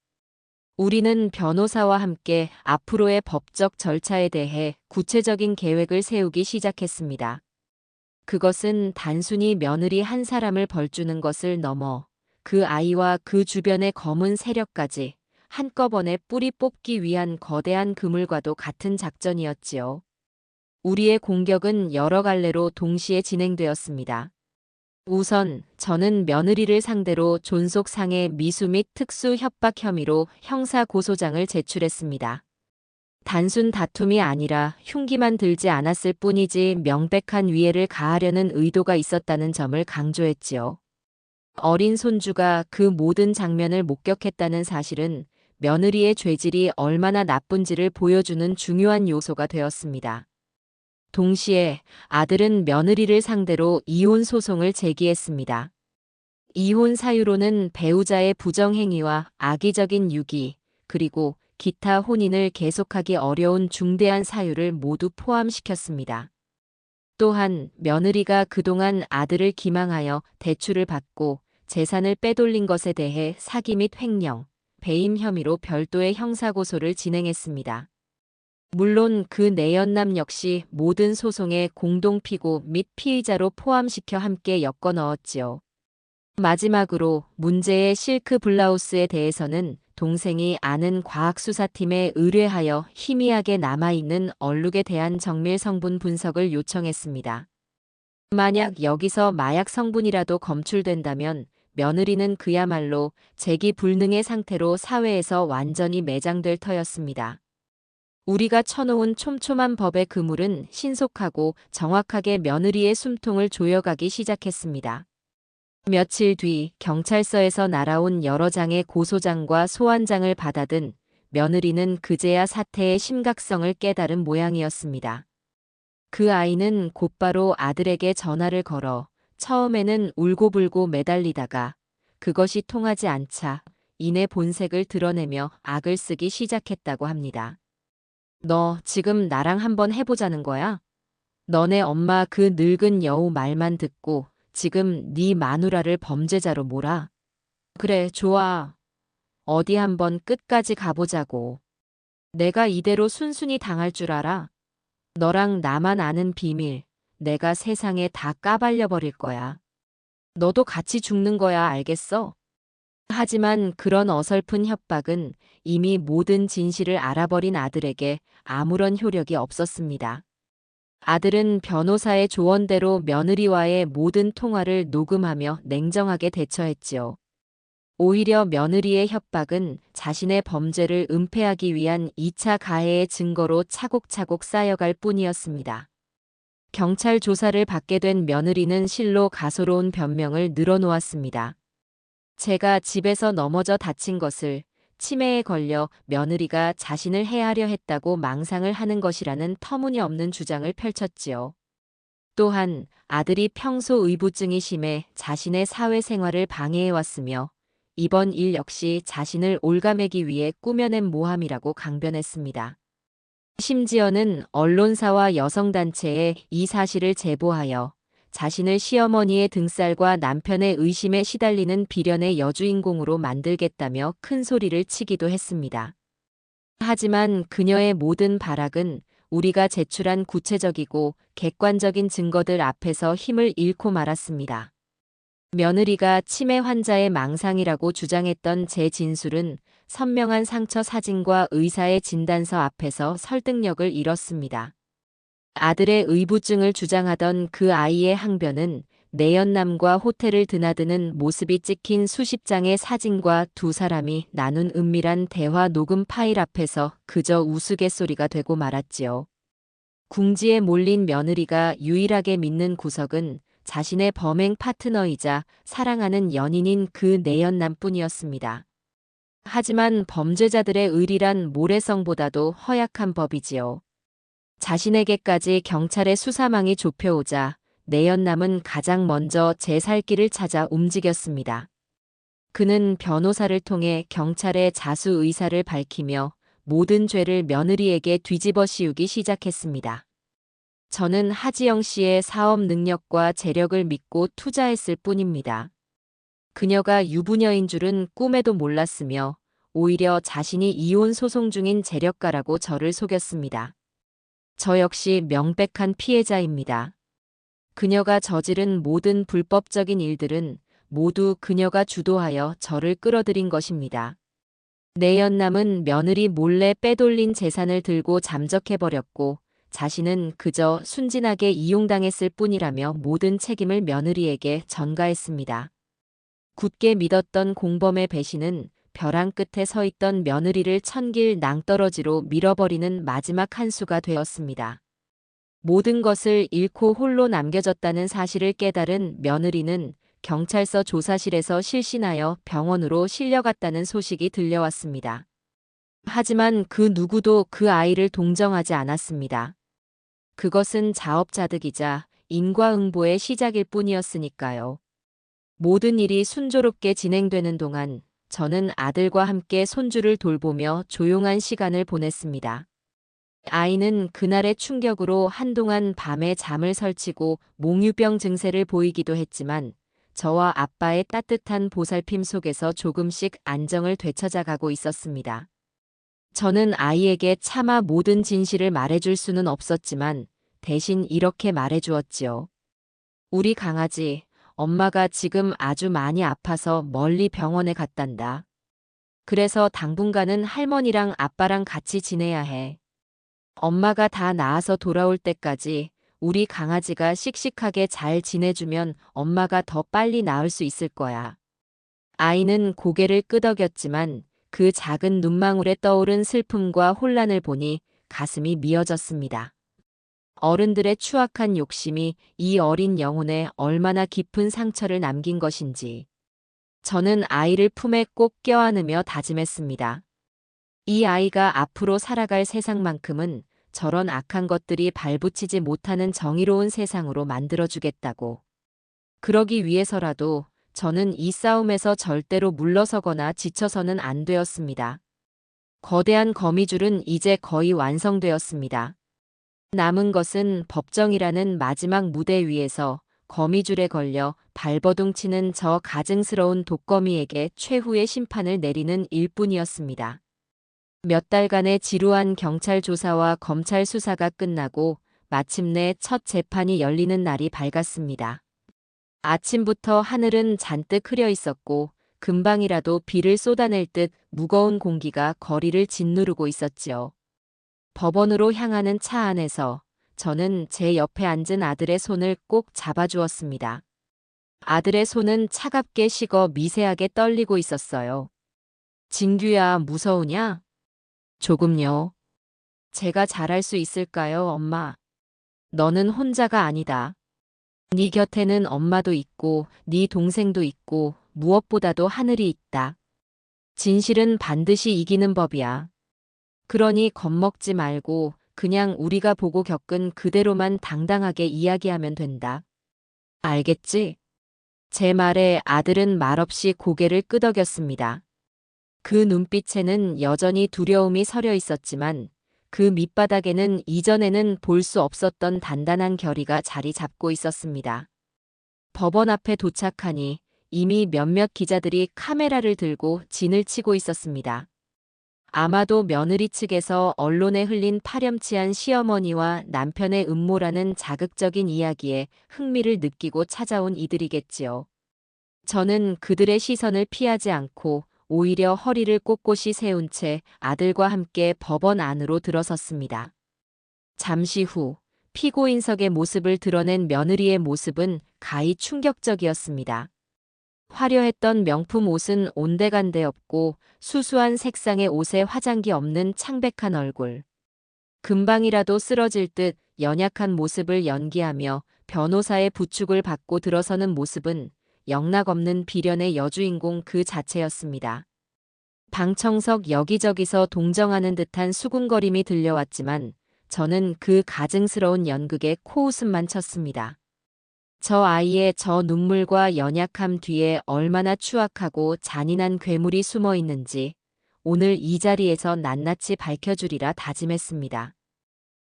우리는 변호사와 함께 앞으로의 법적 절차에 대해 구체적인 계획을 세우기 시작했습니다. 그것은 단순히 며느리 한 사람을 벌주는 것을 넘어 그 아이와 그 주변의 검은 세력까지 한꺼번에 뿌리 뽑기 위한 거대한 그물과도 같은 작전이었지요. 우리의 공격은 여러 갈래로 동시에 진행되었습니다. 우선 저는 며느리를 상대로 존속상해 미수 및 특수 협박 혐의로 형사 고소장을 제출했습니다. 단순 다툼이 아니라 흉기만 들지 않았을 뿐이지 명백한 위해를 가하려는 의도가 있었다는 점을 강조했지요. 어린 손주가 그 모든 장면을 목격했다는 사실은 며느리의 죄질이 얼마나 나쁜지를 보여주는 중요한 요소가 되었습니다. 동시에 아들은 며느리를 상대로 이혼 소송을 제기했습니다. 이혼 사유로는 배우자의 부정행위와 악의적인 유기, 그리고 기타 혼인을 계속하기 어려운 중대한 사유를 모두 포함시켰습니다. 또한 며느리가 그동안 아들을 기망하여 대출을 받고 재산을 빼돌린 것에 대해 사기 및 횡령, 배임 혐의로 별도의 형사고소를 진행했습니다. 물론 그 내연남 역시 모든 소송의 공동피고 및 피의자로 포함시켜 함께 엮어 넣었지요. 마지막으로 문제의 실크 블라우스에 대해서는 동생이 아는 과학수사팀에 의뢰하여 희미하게 남아있는 얼룩에 대한 정밀 성분 분석을 요청했습니다. 만약 여기서 마약 성분이라도 검출된다면 며느리는 그야말로 재기불능의 상태로 사회에서 완전히 매장될 터였습니다. 우리가 쳐놓은 촘촘한 법의 그물은 신속하고 정확하게 며느리의 숨통을 조여가기 시작했습니다. 며칠 뒤 경찰서에서 날아온 여러 장의 고소장과 소환장을 받아든 며느리는 그제야 사태의 심각성을 깨달은 모양이었습니다. 그 아이는 곧바로 아들에게 전화를 걸어 처음에는 울고불고 매달리다가 그것이 통하지 않자 이내 본색을 드러내며 악을 쓰기 시작했다고 합니다. 너 지금 나랑 한번 해보자는 거야? 너네 엄마 그 늙은 여우 말만 듣고 지금 네 마누라를 범죄자로 몰아. 그래, 좋아. 어디 한번 끝까지 가보자고. 내가 이대로 순순히 당할 줄 알아? 너랑 나만 아는 비밀, 내가 세상에 다 까발려 버릴 거야. 너도 같이 죽는 거야, 알겠어? 하지만 그런 어설픈 협박은 이미 모든 진실을 알아버린 아들에게 아무런 효력이 없었습니다. 아들은 변호사의 조언대로 며느리와의 모든 통화를 녹음하며 냉정하게 대처했지요. 오히려 며느리의 협박은 자신의 범죄를 은폐하기 위한 2차 가해의 증거로 차곡차곡 쌓여갈 뿐이었습니다. 경찰 조사를 받게 된 며느리는 실로 가소로운 변명을 늘어놓았습니다. 제가 집에서 넘어져 다친 것을 치매에 걸려 며느리가 자신을 해하려 했다고 망상을 하는 것이라는 터무니없는 주장을 펼쳤지요. 또한 아들이 평소 의부증이 심해 자신의 사회생활을 방해해왔으며 이번 일 역시 자신을 올가매기 위해 꾸며낸 모함이라고 강변했습니다. 심지어는 언론사와 여성단체에 이 사실을 제보하여 자신을 시어머니의 등살과 남편의 의심에 시달리는 비련의 여주인공으로 만들겠다며 큰 소리를 치기도 했습니다. 하지만 그녀의 모든 발악은 우리가 제출한 구체적이고 객관적인 증거들 앞에서 힘을 잃고 말았습니다. 며느리가 치매 환자의 망상이라고 주장했던 제 진술은 선명한 상처 사진과 의사의 진단서 앞에서 설득력을 잃었습니다. 아들의 의부증을 주장하던 그 아이의 항변은 내연남과 호텔을 드나드는 모습이 찍힌 수십 장의 사진과 두 사람이 나눈 은밀한 대화 녹음 파일 앞에서 그저 우스갯소리가 되고 말았지요. 궁지에 몰린 며느리가 유일하게 믿는 구석은 자신의 범행 파트너이자 사랑하는 연인인 그 내연남뿐이었습니다. 하지만 범죄자들의 의리란 모래성보다도 허약한 법이지요. 자신에게까지 경찰의 수사망이 좁혀오자 내연남은 가장 먼저 제 살 길을 찾아 움직였습니다. 그는 변호사를 통해 경찰의 자수 의사를 밝히며 모든 죄를 며느리에게 뒤집어 씌우기 시작했습니다. 저는 하지영 씨의 사업 능력과 재력을 믿고 투자했을 뿐입니다. 그녀가 유부녀인 줄은 꿈에도 몰랐으며 오히려 자신이 이혼 소송 중인 재력가라고 저를 속였습니다. 저 역시 명백한 피해자입니다. 그녀가 저지른 모든 불법적인 일들은 모두 그녀가 주도하여 저를 끌어들인 것입니다. 내연남은 며느리 몰래 빼돌린 재산을 들고 잠적해버렸고 자신은 그저 순진하게 이용당했을 뿐이라며 모든 책임을 며느리에게 전가했습니다. 굳게 믿었던 공범의 배신은 벼랑 끝에 서 있던 며느리를 천길 낭떠러지로 밀어버리는 마지막 한 수가 되었습니다. 모든 것을 잃고 홀로 남겨졌다는 사실을 깨달은 며느리는 경찰서 조사실에서 실신하여 병원으로 실려갔다는 소식이 들려왔습니다. 하지만 그 누구도 그 아이를 동정하지 않았습니다. 그것은 자업자득이자 인과응보의 시작일 뿐이었으니까요. 모든 일이 순조롭게 진행되는 동안 저는 아들과 함께 손주를 돌보며 조용한 시간을 보냈습니다. 아이는 그날의 충격으로 한동안 밤에 잠을 설치고 몽유병 증세를 보이기도 했지만 저와 아빠의 따뜻한 보살핌 속에서 조금씩 안정을 되찾아가고 있었습니다. 저는 아이에게 차마 모든 진실을 말해줄 수는 없었지만 대신 이렇게 말해주었지요. 우리 강아지, 엄마가 지금 아주 많이 아파서 멀리 병원에 갔단다. 그래서 당분간은 할머니랑 아빠랑 같이 지내야 해. 엄마가 다 나아서 돌아올 때까지 우리 강아지가 씩씩하게 잘 지내주면 엄마가 더 빨리 나을 수 있을 거야. 아이는 고개를 끄덕였지만 그 작은 눈망울에 떠오른 슬픔과 혼란을 보니 가슴이 미어졌습니다. 어른들의 추악한 욕심이 이 어린 영혼에 얼마나 깊은 상처를 남긴 것인지. 저는 아이를 품에 꼭 껴안으며 다짐했습니다. 이 아이가 앞으로 살아갈 세상만큼은 저런 악한 것들이 발붙이지 못하는 정의로운 세상으로 만들어주겠다고. 그러기 위해서라도 저는 이 싸움에서 절대로 물러서거나 지쳐서는 안 되었습니다. 거대한 거미줄은 이제 거의 완성되었습니다. 남은 것은 법정이라는 마지막 무대 위에서 거미줄에 걸려 발버둥 치는 저 가증스러운 독거미에게 최후의 심판을 내리는 일뿐이었습니다. 몇 달간의 지루한 경찰 조사와 검찰 수사가 끝나고 마침내 첫 재판이 열리는 날이 밝았습니다. 아침부터 하늘은 잔뜩 흐려 있었고 금방이라도 비를 쏟아낼 듯 무거운 공기가 거리를 짓누르고 있었지요. 법원으로 향하는 차 안에서 저는 제 옆에 앉은 아들의 손을 꼭 잡아주었습니다. 아들의 손은 차갑게 식어 미세하게 떨리고 있었어요. 진규야, 무서우냐? 조금요. 제가 잘할 수 있을까요, 엄마? 너는 혼자가 아니다. 네 곁에는 엄마도 있고 네 동생도 있고 무엇보다도 하늘이 있다. 진실은 반드시 이기는 법이야. 그러니 겁먹지 말고 그냥 우리가 보고 겪은 그대로만 당당하게 이야기하면 된다. 알겠지? 제 말에 아들은 말없이 고개를 끄덕였습니다. 그 눈빛에는 여전히 두려움이 서려 있었지만 그 밑바닥에는 이전에는 볼 수 없었던 단단한 결의가 자리 잡고 있었습니다. 법원 앞에 도착하니 이미 몇몇 기자들이 카메라를 들고 진을 치고 있었습니다. 아마도 며느리 측에서 언론에 흘린 파렴치한 시어머니와 남편의 음모라는 자극적인 이야기에 흥미를 느끼고 찾아온 이들이겠지요. 저는 그들의 시선을 피하지 않고 오히려 허리를 꼿꼿이 세운 채 아들과 함께 법원 안으로 들어섰습니다. 잠시 후 피고인석의 모습을 드러낸 며느리의 모습은 가히 충격적이었습니다. 화려했던 명품 옷은 온데간데 없고 수수한 색상의 옷에 화장기 없는 창백한 얼굴. 금방이라도 쓰러질 듯 연약한 모습을 연기하며 변호사의 부축을 받고 들어서는 모습은 영락없는 비련의 여주인공 그 자체였습니다. 방청석 여기저기서 동정하는 듯한 수군거림이 들려왔지만 저는 그 가증스러운 연극에 코웃음만 쳤습니다. 저 아이의 저 눈물과 연약함 뒤에 얼마나 추악하고 잔인한 괴물이 숨어 있는지 오늘 이 자리에서 낱낱이 밝혀주리라 다짐했습니다.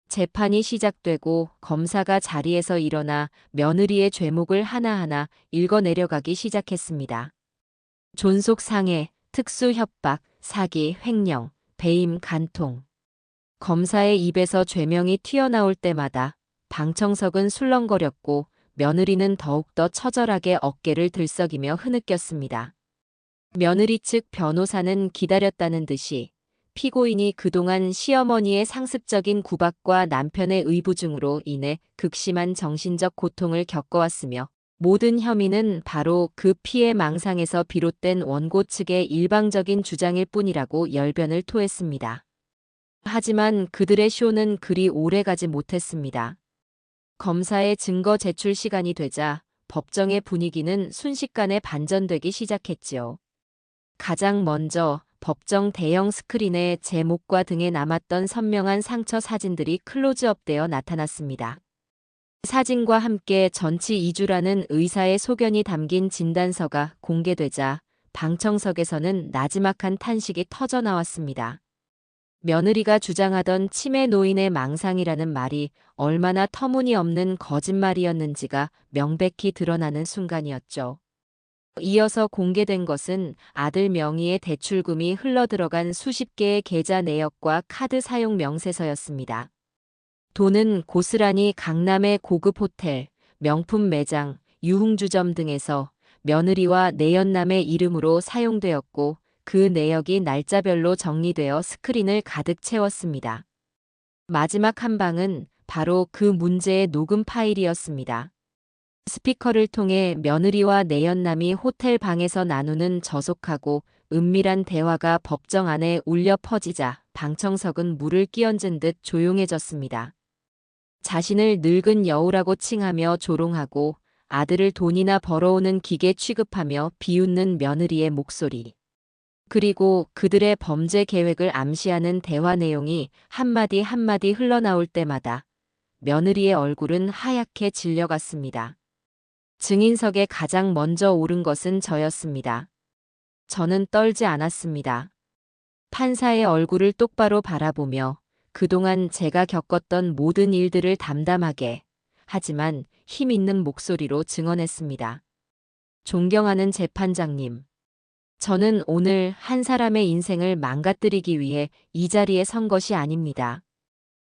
재판이 시작되고 검사가 자리에서 일어나 며느리의 죄목을 하나하나 읽어내려가기 시작했습니다. 존속 상해, 특수 협박, 사기, 횡령, 배임, 간통. 검사의 입에서 죄명이 튀어나올 때마다 방청석은 술렁거렸고 며느리는 더욱더 처절하게 어깨를 들썩이며 흐느꼈습니다. 며느리 측 변호사는 기다렸다는 듯이 피고인이 그동안 시어머니의 상습적인 구박과 남편의 의부중으로 인해 극심한 정신적 고통을 겪어왔으며 모든 혐의는 바로 그 피해 망상에서 비롯된 원고 측의 일방적인 주장일 뿐이라고 열변을 토했습니다. 하지만 그들의 쇼는 그리 오래가지 못했습니다. 검사의 증거 제출 시간이 되자 법정의 분위기는 순식간에 반전되기 시작했지요. 가장 먼저 법정 대형 스크린에 제 목과 등에 남았던 선명한 상처 사진들이 클로즈업되어 나타났습니다. 사진과 함께 전치 2주라는 의사의 소견이 담긴 진단서가 공개되자 방청석에서는 나지막한 탄식이 터져나왔습니다. 며느리가 주장하던 치매 노인의 망상이라는 말이 얼마나 터무니없는 거짓말이었는지가 명백히 드러나는 순간이었죠. 이어서 공개된 것은 아들 명의의 대출금이 흘러들어간 수십 개의 계좌 내역과 카드 사용 명세서였습니다. 돈은 고스란히 강남의 고급 호텔, 명품 매장, 유흥주점 등에서 며느리와 내연남의 이름으로 사용되었고 그 내역이 날짜별로 정리되어 스크린을 가득 채웠습니다. 마지막 한 방은 바로 그 문제의 녹음 파일이었습니다. 스피커를 통해 며느리와 내연남이 호텔 방에서 나누는 저속하고 은밀한 대화가 법정 안에 울려 퍼지자 방청석은 물을 끼얹은 듯 조용해졌습니다. 자신을 늙은 여우라고 칭하며 조롱하고 아들을 돈이나 벌어오는 기계 취급하며 비웃는 며느리의 목소리. 그리고 그들의 범죄 계획을 암시하는 대화 내용이 한마디 한마디 흘러나올 때마다 며느리의 얼굴은 하얗게 질려갔습니다. 증인석에 가장 먼저 오른 것은 저였습니다. 저는 떨지 않았습니다. 판사의 얼굴을 똑바로 바라보며 그동안 제가 겪었던 모든 일들을 담담하게, 하지만 힘 있는 목소리로 증언했습니다. 존경하는 재판장님. 저는 오늘 한 사람의 인생을 망가뜨리기 위해 이 자리에 선 것이 아닙니다.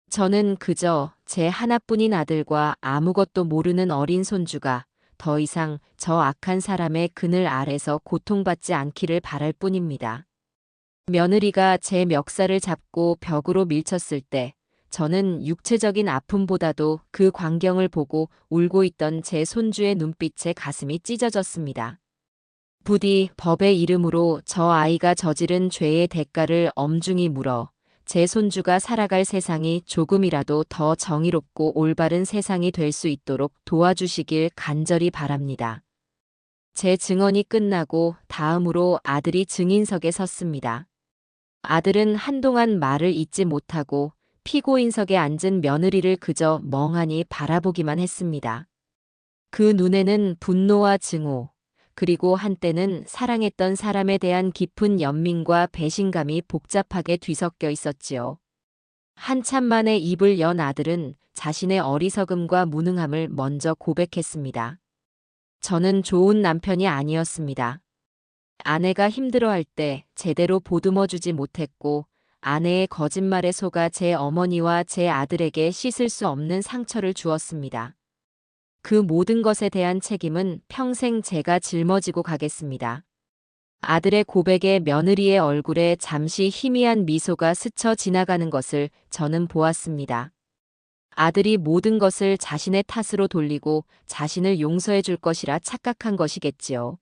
저는 그저 제 하나뿐인 아들과 아무것도 모르는 어린 손주가 더 이상 저 악한 사람의 그늘 아래서 고통받지 않기를 바랄 뿐입니다. 며느리가 제 멱살을 잡고 벽으로 밀쳤을 때 저는 육체적인 아픔보다도 그 광경을 보고 울고 있던 제 손주의 눈빛에 가슴이 찢어졌습니다. 부디 법의 이름으로 저 아이가 저지른 죄의 대가를 엄중히 물어 제 손주가 살아갈 세상이 조금이라도 더 정의롭고 올바른 세상이 될 수 있도록 도와주시길 간절히 바랍니다. 제 증언이 끝나고 다음으로 아들이 증인석에 섰습니다. 아들은 한동안 말을 잇지 못하고 피고인석에 앉은 며느리를 그저 멍하니 바라보기만 했습니다. 그 눈에는 분노와 증오, 그리고 한때는 사랑했던 사람에 대한 깊은 연민과 배신감이 복잡하게 뒤섞여 있었지요. 한참 만에 입을 연 아들은 자신의 어리석음과 무능함을 먼저 고백했습니다. 저는 좋은 남편이 아니었습니다. 아내가 힘들어할 때 제대로 보듬어주지 못했고 아내의 거짓말에 속아 제 어머니와 제 아들에게 씻을 수 없는 상처를 주었습니다. 그 모든 것에 대한 책임은 평생 제가 짊어지고 가겠습니다. 아들의 고백에 며느리의 얼굴에 잠시 희미한 미소가 스쳐 지나가는 것을 저는 보았습니다. 아들이 모든 것을 자신의 탓으로 돌리고 자신을 용서해 줄 것이라 착각한 것이겠지요.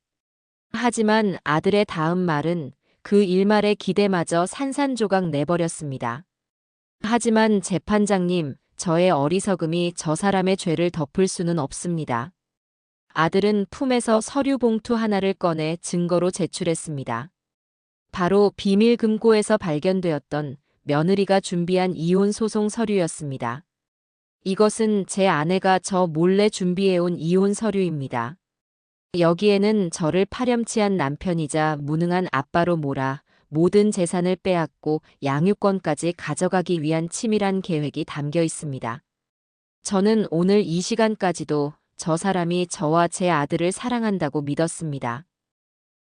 하지만 아들의 다음 말은 그 일말의 기대마저 산산조각 내버렸습니다. 하지만 재판장님, 저의 어리석음이 저 사람의 죄를 덮을 수는 없습니다. 아들은 품에서 서류 봉투 하나를 꺼내 증거로 제출했습니다. 바로 비밀 금고에서 발견되었던 며느리가 준비한 이혼 소송 서류였습니다. 이것은 제 아내가 저 몰래 준비해온 이혼 서류입니다. 여기에는 저를 파렴치한 남편이자 무능한 아빠로 몰아 모든 재산을 빼앗고 양육권까지 가져가기 위한 치밀한 계획이 담겨 있습니다. 저는 오늘 이 시간까지도 저 사람이 저와 제 아들을 사랑한다고 믿었습니다.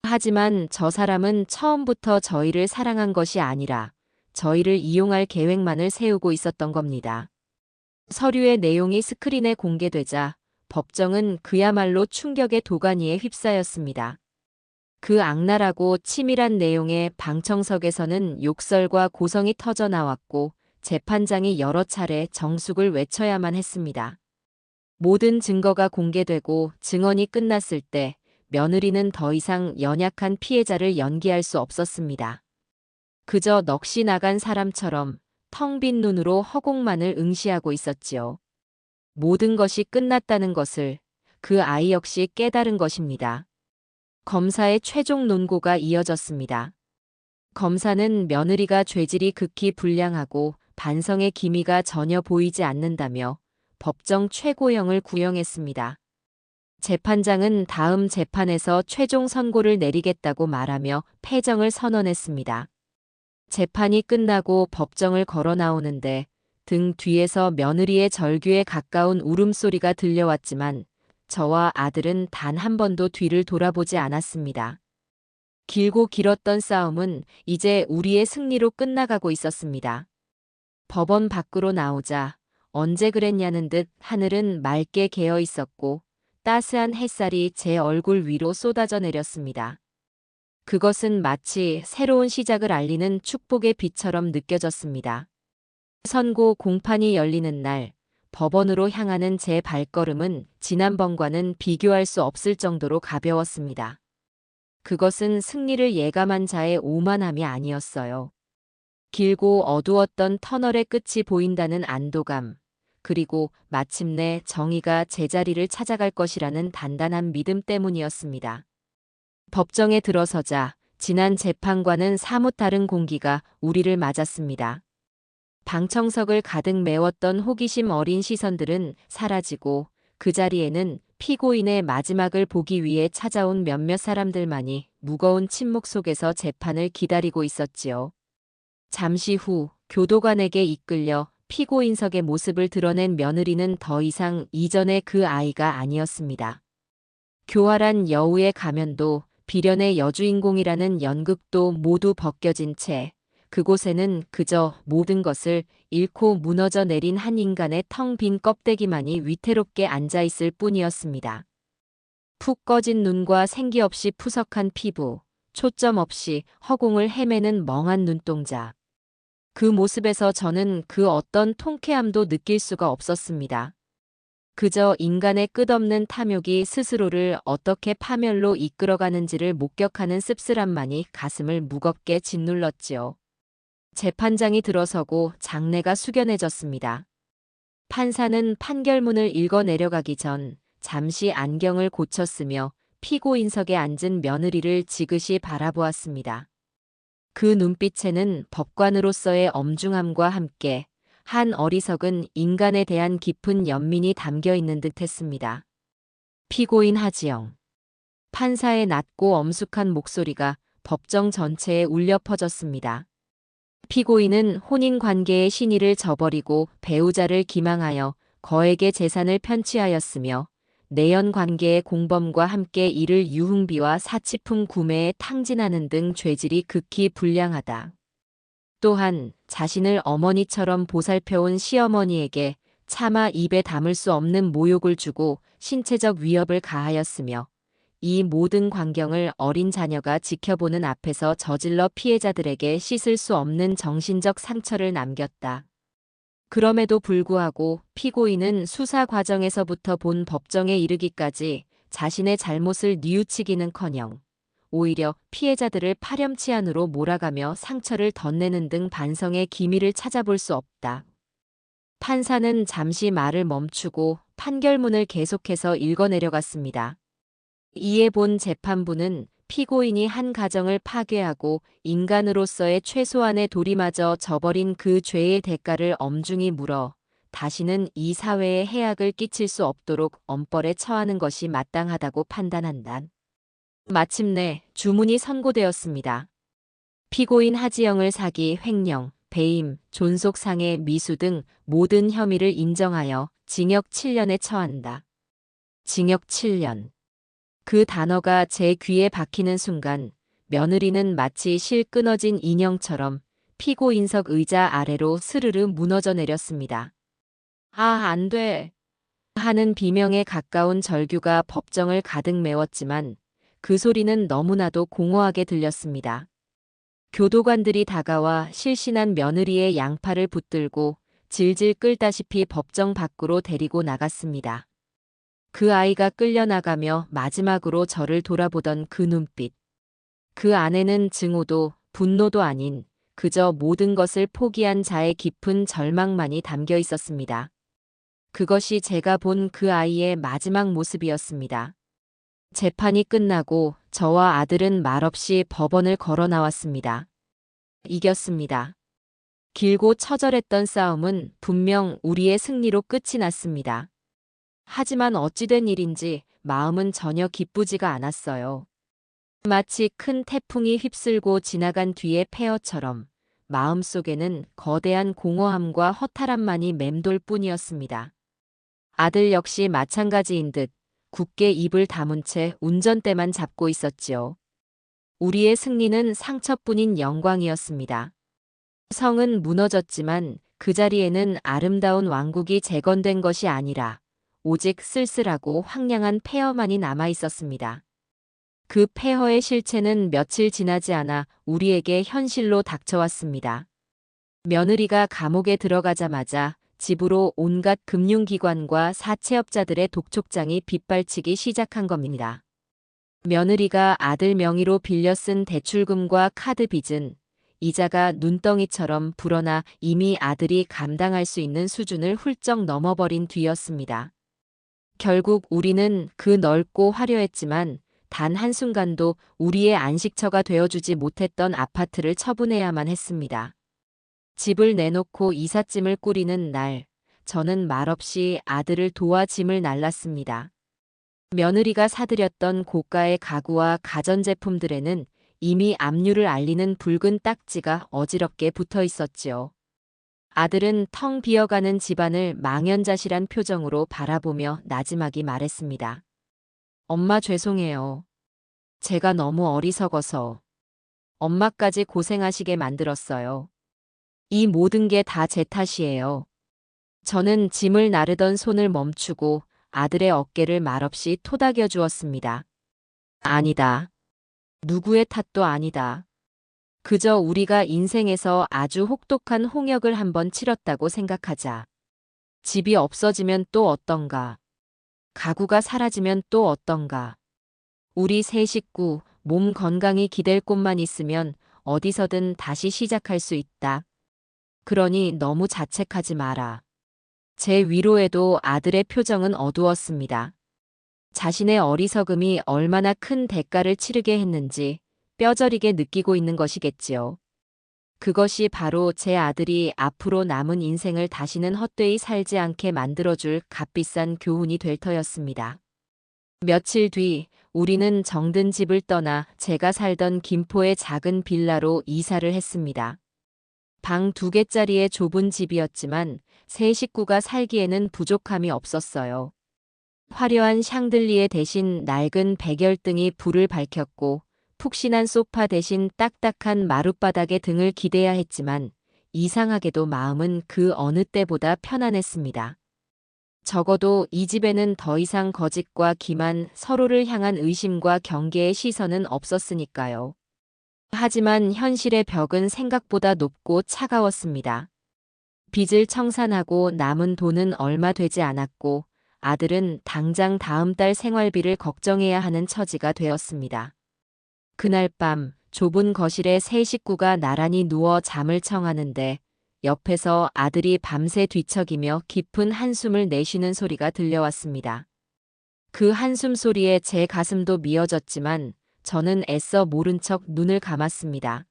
하지만 저 사람은 처음부터 저희를 사랑한 것이 아니라 저희를 이용할 계획만을 세우고 있었던 겁니다. 서류의 내용이 스크린에 공개되자 법정은 그야말로 충격의 도가니에 휩싸였습니다. 그 악랄하고 치밀한 내용의 방청석에서는 욕설과 고성이 터져 나왔고 재판장이 여러 차례 정숙을 외쳐야만 했습니다. 모든 증거가 공개되고 증언이 끝났을 때 며느리는 더 이상 연약한 피해자를 연기할 수 없었습니다. 그저 넋이 나간 사람처럼 텅 빈 눈으로 허공만을 응시하고 있었지요. 모든 것이 끝났다는 것을 그 아이 역시 깨달은 것입니다. 검사의 최종 논고가 이어졌습니다. 검사는 며느리가 죄질이 극히 불량하고 반성의 기미가 전혀 보이지 않는다며 법정 최고형을 구형했습니다. 재판장은 다음 재판에서 최종 선고를 내리겠다고 말하며 패정을 선언했습니다. 재판이 끝나고 법정을 걸어 나오는데 등 뒤에서 며느리의 절규에 가까운 울음소리가 들려왔지만 저와 아들은 단 한 번도 뒤를 돌아보지 않았습니다. 길고 길었던 싸움은 이제 우리의 승리로 끝나가고 있었습니다. 법원 밖으로 나오자 언제 그랬냐는 듯 하늘은 맑게 개어 있었고 따스한 햇살이 제 얼굴 위로 쏟아져 내렸습니다. 그것은 마치 새로운 시작을 알리는 축복의 빛처럼 느껴졌습니다. 선고 공판이 열리는 날, 법원으로 향하는 제 발걸음은 지난번과는 비교할 수 없을 정도로 가벼웠습니다. 그것은 승리를 예감한 자의 오만함이 아니었어요. 길고 어두웠던 터널의 끝이 보인다는 안도감, 그리고 마침내 정의가 제자리를 찾아갈 것이라는 단단한 믿음 때문이었습니다. 법정에 들어서자 지난 재판과는 사뭇 다른 공기가 우리를 맞았습니다. 방청석을 가득 메웠던 호기심 어린 시선들은 사라지고 그 자리에는 피고인의 마지막을 보기 위해 찾아온 몇몇 사람들만이 무거운 침묵 속에서 재판을 기다리고 있었지요. 잠시 후 교도관에게 이끌려 피고인석의 모습을 드러낸 며느리는 더 이상 이전의 그 아이가 아니었습니다. 교활한 여우의 가면도 비련의 여주인공이라는 연극도 모두 벗겨진 채 그곳에는 그저 모든 것을 잃고 무너져 내린 한 인간의 텅 빈 껍데기만이 위태롭게 앉아있을 뿐이었습니다. 푹 꺼진 눈과 생기 없이 푸석한 피부, 초점 없이 허공을 헤매는 멍한 눈동자. 그 모습에서 저는 그 어떤 통쾌함도 느낄 수가 없었습니다. 그저 인간의 끝없는 탐욕이 스스로를 어떻게 파멸로 이끌어가는지를 목격하는 씁쓸함만이 가슴을 무겁게 짓눌렀지요. 재판장이 들어서고 장내가 숙연해졌습니다. 판사는 판결문을 읽어 내려가기 전 잠시 안경을 고쳤으며 피고인석에 앉은 며느리를 지그시 바라보았습니다. 그 눈빛에는 법관으로서의 엄중함과 함께 한 어리석은 인간에 대한 깊은 연민이 담겨 있는 듯했습니다. 피고인 하지영. 판사의 낮고 엄숙한 목소리가 법정 전체에 울려 퍼졌습니다. 피고인은 혼인관계의 신의를 저버리고 배우자를 기망하여 거액의 재산을 편취하였으며 내연관계의 공범과 함께 이를 유흥비와 사치품 구매에 탕진하는 등 죄질이 극히 불량하다. 또한 자신을 어머니처럼 보살펴온 시어머니에게 차마 입에 담을 수 없는 모욕을 주고 신체적 위협을 가하였으며 이 모든 광경을 어린 자녀가 지켜보는 앞에서 저질러 피해자들에게 씻을 수 없는 정신적 상처를 남겼다. 그럼에도 불구하고 피고인은 수사 과정에서부터 본 법정에 이르기까지 자신의 잘못을 뉘우치기는커녕 오히려 피해자들을 파렴치 안으로 몰아가며 상처를 덧내는 등 반성의 기미를 찾아볼 수 없다. 판사는 잠시 말을 멈추고 판결문을 계속해서 읽어 내려갔습니다. 이에 본 재판부는 피고인이 한 가정을 파괴하고 인간으로서의 최소한의 도리마저 저버린 그 죄의 대가를 엄중히 물어 다시는 이 사회에 해악을 끼칠 수 없도록 엄벌에 처하는 것이 마땅하다고 판단한다. 마침내 주문이 선고되었습니다. 피고인 하지영을 사기, 횡령, 배임, 존속상해, 미수 등 모든 혐의를 인정하여 징역 7년에 처한다. 징역 7년. 그 단어가 제 귀에 박히는 순간 며느리는 마치 실 끊어진 인형처럼 피고인석 의자 아래로 스르르 무너져 내렸습니다. 아, 안 돼. 하는 비명에 가까운 절규가 법정을 가득 메웠지만 그 소리는 너무나도 공허하게 들렸습니다. 교도관들이 다가와 실신한 며느리의 양팔을 붙들고 질질 끌다시피 법정 밖으로 데리고 나갔습니다. 그 아이가 끌려나가며 마지막으로 저를 돌아보던 그 눈빛. 그 안에는 증오도 분노도 아닌 그저 모든 것을 포기한 자의 깊은 절망만이 담겨 있었습니다. 그것이 제가 본 그 아이의 마지막 모습이었습니다. 재판이 끝나고 저와 아들은 말없이 법원을 걸어 나왔습니다. 이겼습니다. 길고 처절했던 싸움은 분명 우리의 승리로 끝이 났습니다. 하지만 어찌된 일인지 마음은 전혀 기쁘지가 않았어요. 마치 큰 태풍이 휩쓸고 지나간 뒤의 폐허처럼 마음속에는 거대한 공허함과 허탈함만이 맴돌 뿐이었습니다. 아들 역시 마찬가지인 듯 굳게 입을 다문 채 운전대만 잡고 있었지요. 우리의 승리는 상처뿐인 영광이었습니다. 성은 무너졌지만 그 자리에는 아름다운 왕국이 재건된 것이 아니라 오직 쓸쓸하고 황량한 폐허만이 남아 있었습니다. 그 폐허의 실체는 며칠 지나지 않아 우리에게 현실로 닥쳐왔습니다. 며느리가 감옥에 들어가자마자 집으로 온갖 금융기관과 사채업자들의 독촉장이 빗발치기 시작한 겁니다. 며느리가 아들 명의로 빌려 쓴 대출금과 카드 빚은 이자가 눈덩이처럼 불어나 이미 아들이 감당할 수 있는 수준을 훌쩍 넘어버린 뒤였습니다. 결국 우리는 그 넓고 화려했지만 단 한순간도 우리의 안식처가 되어주지 못했던 아파트를 처분해야만 했습니다. 집을 내놓고 이삿짐을 꾸리는 날, 저는 말없이 아들을 도와 짐을 날랐습니다. 며느리가 사들였던 고가의 가구와 가전제품들에는 이미 압류를 알리는 붉은 딱지가 어지럽게 붙어 있었지요. 아들은 텅 비어가는 집안을 망연자실한 표정으로 바라보며 나지막이 말했습니다. 엄마 죄송해요. 제가 너무 어리석어서 엄마까지 고생하시게 만들었어요. 이 모든 게 다 제 탓이에요. 저는 짐을 나르던 손을 멈추고 아들의 어깨를 말없이 토닥여 주었습니다. 아니다. 누구의 탓도 아니다. 그저 우리가 인생에서 아주 혹독한 홍역을 한번 치렀다고 생각하자. 집이 없어지면 또 어떤가? 가구가 사라지면 또 어떤가? 우리 세 식구, 몸 건강히 기댈 곳만 있으면 어디서든 다시 시작할 수 있다. 그러니 너무 자책하지 마라. 제 위로에도 아들의 표정은 어두웠습니다. 자신의 어리석음이 얼마나 큰 대가를 치르게 했는지 뼈저리게 느끼고 있는 것이겠지요. 그것이 바로 제 아들이 앞으로 남은 인생을 다시는 헛되이 살지 않게 만들어줄 값비싼 교훈이 될 터였습니다. 며칠 뒤 우리는 정든 집을 떠나 제가 살던 김포의 작은 빌라로 이사를 했습니다. 방 2개짜리의 좁은 집이었지만 세 식구가 살기에는 부족함이 없었어요. 화려한 샹들리에 대신 낡은 백열등이 불을 밝혔고 푹신한 소파 대신 딱딱한 마룻바닥에 등을 기대야 했지만 이상하게도 마음은 그 어느 때보다 편안했습니다. 적어도 이 집에는 더 이상 거짓과 기만, 서로를 향한 의심과 경계의 시선은 없었으니까요. 하지만 현실의 벽은 생각보다 높고 차가웠습니다. 빚을 청산하고 남은 돈은 얼마 되지 않았고 아들은 당장 다음 달 생활비를 걱정해야 하는 처지가 되었습니다. 그날 밤 좁은 거실에 세 식구가 나란히 누워 잠을 청하는데 옆에서 아들이 밤새 뒤척이며 깊은 한숨을 내쉬는 소리가 들려왔습니다. 그 한숨 소리에 제 가슴도 미어졌지만 저는 애써 모른 척 눈을 감았습니다.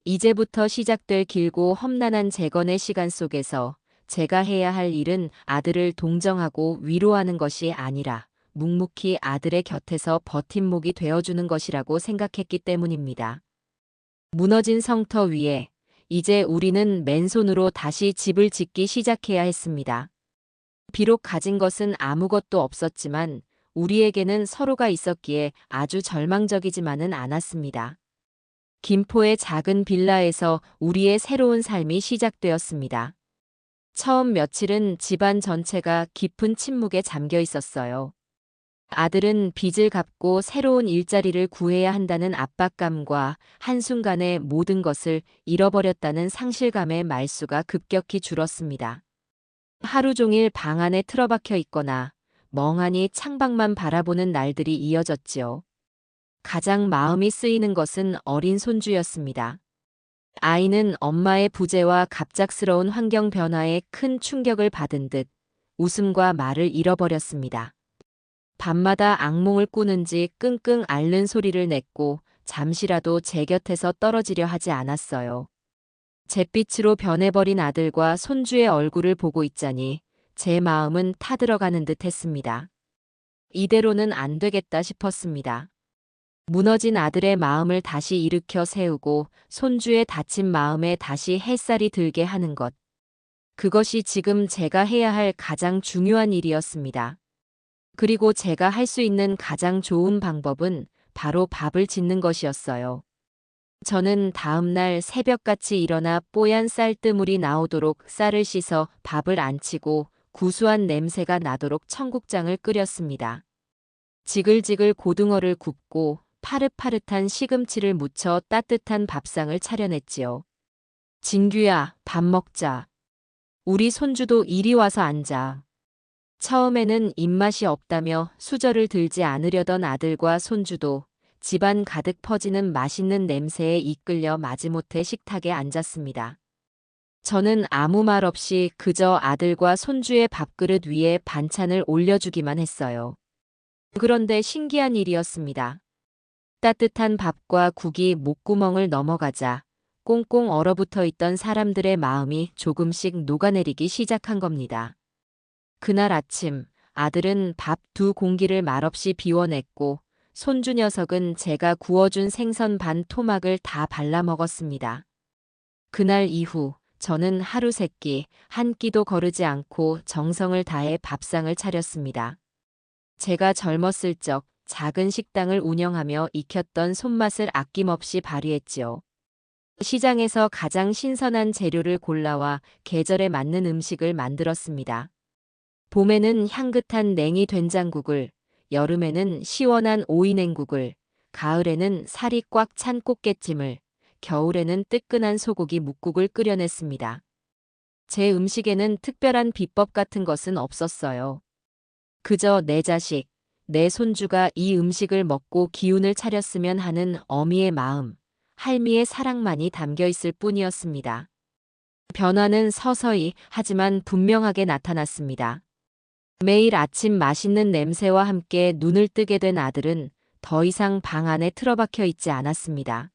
이제부터 시작될 길고 험난한 재건의 시간 속에서 제가 해야 할 일은 아들을 동정하고 위로하는 것이 아니라 묵묵히 아들의 곁에서 버팀목이 되어주는 것이라고 생각했기 때문입니다. 무너진 성터 위에 이제 우리는 맨손으로 다시 집을 짓기 시작해야 했습니다. 비록 가진 것은 아무것도 없었지만 우리에게는 서로가 있었기에 아주 절망적이지만은 않았습니다. 김포의 작은 빌라에서 우리의 새로운 삶이 시작되었습니다. 처음 며칠은 집안 전체가 깊은 침묵에 잠겨 있었어요. 아들은 빚을 갚고 새로운 일자리를 구해야 한다는 압박감과 한순간에 모든 것을 잃어버렸다는 상실감의 말수가 급격히 줄었습니다. 하루 종일 방 안에 틀어박혀 있거나 멍하니 창밖만 바라보는 날들이 이어졌지요. 가장 마음이 쓰이는 것은 어린 손주였습니다. 아이는 엄마의 부재와 갑작스러운 환경 변화에 큰 충격을 받은 듯 웃음과 말을 잃어버렸습니다. 밤마다 악몽을 꾸는지 끙끙 앓는 소리를 냈고 잠시라도 제 곁에서 떨어지려 하지 않았어요. 잿빛으로 변해버린 아들과 손주의 얼굴을 보고 있자니 제 마음은 타들어가는 듯 했습니다. 이대로는 안 되겠다 싶었습니다. 무너진 아들의 마음을 다시 일으켜 세우고 손주의 다친 마음에 다시 햇살이 들게 하는 것. 그것이 지금 제가 해야 할 가장 중요한 일이었습니다. 그리고 제가 할 수 있는 가장 좋은 방법은 바로 밥을 짓는 것이었어요. 저는 다음 날 새벽같이 일어나 뽀얀 쌀뜨물이 나오도록 쌀을 씻어 밥을 안치고 구수한 냄새가 나도록 청국장을 끓였습니다. 지글지글 고등어를 굽고 파릇파릇한 시금치를 묻혀 따뜻한 밥상을 차려냈지요. 진규야, 밥 먹자. 우리 손주도 이리 와서 앉아. 처음에는 입맛이 없다며 수저를 들지 않으려던 아들과 손주도 집안 가득 퍼지는 맛있는 냄새에 이끌려 마지못해 식탁에 앉았습니다. 저는 아무 말 없이 그저 아들과 손주의 밥그릇 위에 반찬을 올려주기만 했어요. 그런데 신기한 일이었습니다. 따뜻한 밥과 국이 목구멍을 넘어가자 꽁꽁 얼어붙어 있던 사람들의 마음이 조금씩 녹아내리기 시작한 겁니다. 그날 아침 아들은 밥 2공기를 말없이 비워냈고 손주 녀석은 제가 구워준 생선 반 토막을 다 발라 먹었습니다. 그날 이후 저는 하루 세끼 한 끼도 거르지 않고 정성을 다해 밥상을 차렸습니다. 제가 젊었을 적 작은 식당을 운영하며 익혔던 손맛을 아낌없이 발휘했지요. 시장에서 가장 신선한 재료를 골라와 계절에 맞는 음식을 만들었습니다. 봄에는 향긋한 냉이 된장국을, 여름에는 시원한 오이냉국을, 가을에는 살이 꽉 찬 꽃게찜을, 겨울에는 뜨끈한 소고기 묵국을 끓여냈습니다. 제 음식에는 특별한 비법 같은 것은 없었어요. 그저 내 자식, 내 손주가 이 음식을 먹고 기운을 차렸으면 하는 어미의 마음, 할미의 사랑만이 담겨 있을 뿐이었습니다. 변화는 서서히 하지만 분명하게 나타났습니다. 매일 아침 맛있는 냄새와 함께 눈을 뜨게 된 아들은 더 이상 방 안에 틀어박혀 있지 않았습니다.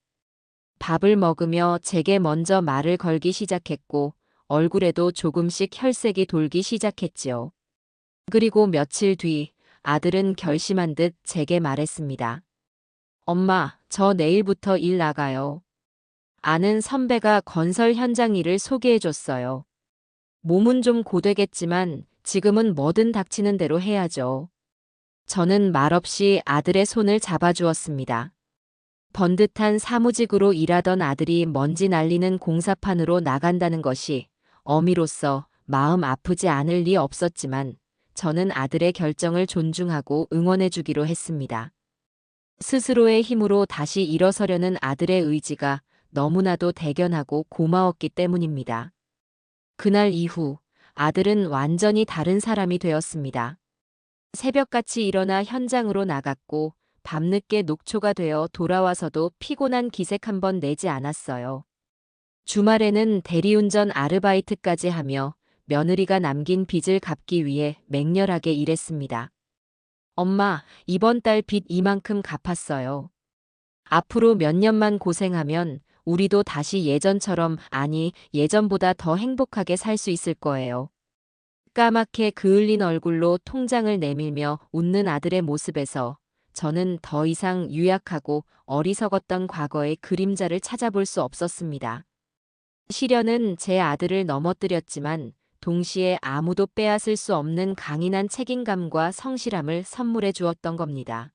밥을 먹으며 제게 먼저 말을 걸기 시작했고 얼굴에도 조금씩 혈색이 돌기 시작했지요. 그리고 며칠 뒤 아들은 결심한 듯 제게 말했습니다. 엄마, 저 내일부터 일 나가요. 아는 선배가 건설 현장 일을 소개해줬어요. 몸은 좀 고되겠지만 지금은 뭐든 닥치는 대로 해야죠. 저는 말없이 아들의 손을 잡아주었습니다. 번듯한 사무직으로 일하던 아들이 먼지 날리는 공사판으로 나간다는 것이 어미로서 마음 아프지 않을 리 없었지만 저는 아들의 결정을 존중하고 응원해주기로 했습니다. 스스로의 힘으로 다시 일어서려는 아들의 의지가 너무나도 대견하고 고마웠기 때문입니다. 그날 이후 아들은 완전히 다른 사람이 되었습니다. 새벽같이 일어나 현장으로 나갔고 밤늦게 녹초가 되어 돌아와서도 피곤한 기색 한번 내지 않았어요. 주말에는 대리운전 아르바이트까지 하며 며느리가 남긴 빚을 갚기 위해 맹렬하게 일했습니다. 엄마, 이번 달 빚 이만큼 갚았어요. 앞으로 몇 년만 고생하면 우리도 다시 예전처럼, 아니, 예전보다 더 행복하게 살 수 있을 거예요. 까맣게 그을린 얼굴로 통장을 내밀며 웃는 아들의 모습에서 저는 더 이상 유약하고 어리석었던 과거의 그림자를 찾아볼 수 없었습니다. 시련은 제 아들을 넘어뜨렸지만 동시에 아무도 빼앗을 수 없는 강인한 책임감과 성실함을 선물해 주었던 겁니다.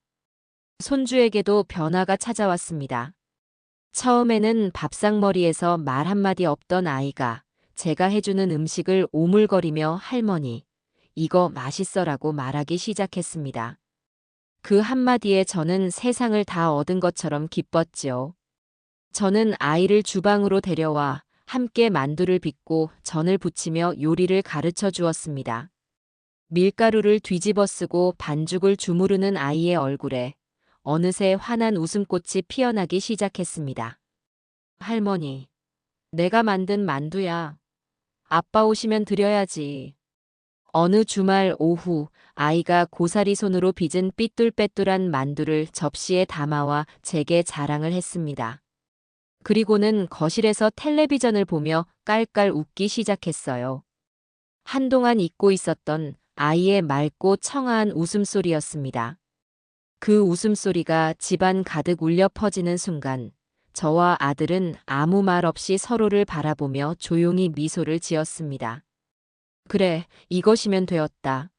손주에게도 변화가 찾아왔습니다. 처음에는 밥상머리에서 말 한마디 없던 아이가 제가 해주는 음식을 오물거리며 할머니, 이거 맛있어라고 말하기 시작했습니다. 그 한마디에 저는 세상을 다 얻은 것처럼 기뻤지요. 저는 아이를 주방으로 데려와 함께 만두를 빚고 전을 부치며 요리를 가르쳐 주었습니다. 밀가루를 뒤집어 쓰고 반죽을 주무르는 아이의 얼굴에 어느새 환한 웃음꽃이 피어나기 시작했습니다. 할머니, 내가 만든 만두야. 아빠 오시면 드려야지. 어느 주말 오후 아이가 고사리 손으로 빚은 삐뚤빼뚤한 만두를 접시에 담아와 제게 자랑을 했습니다. 그리고는 거실에서 텔레비전을 보며 깔깔 웃기 시작했어요. 한동안 잊고 있었던 아이의 맑고 청아한 웃음소리였습니다. 그 웃음소리가 집안 가득 울려 퍼지는 순간 저와 아들은 아무 말 없이 서로를 바라보며 조용히 미소를 지었습니다. 그래, 이것이면 되었다.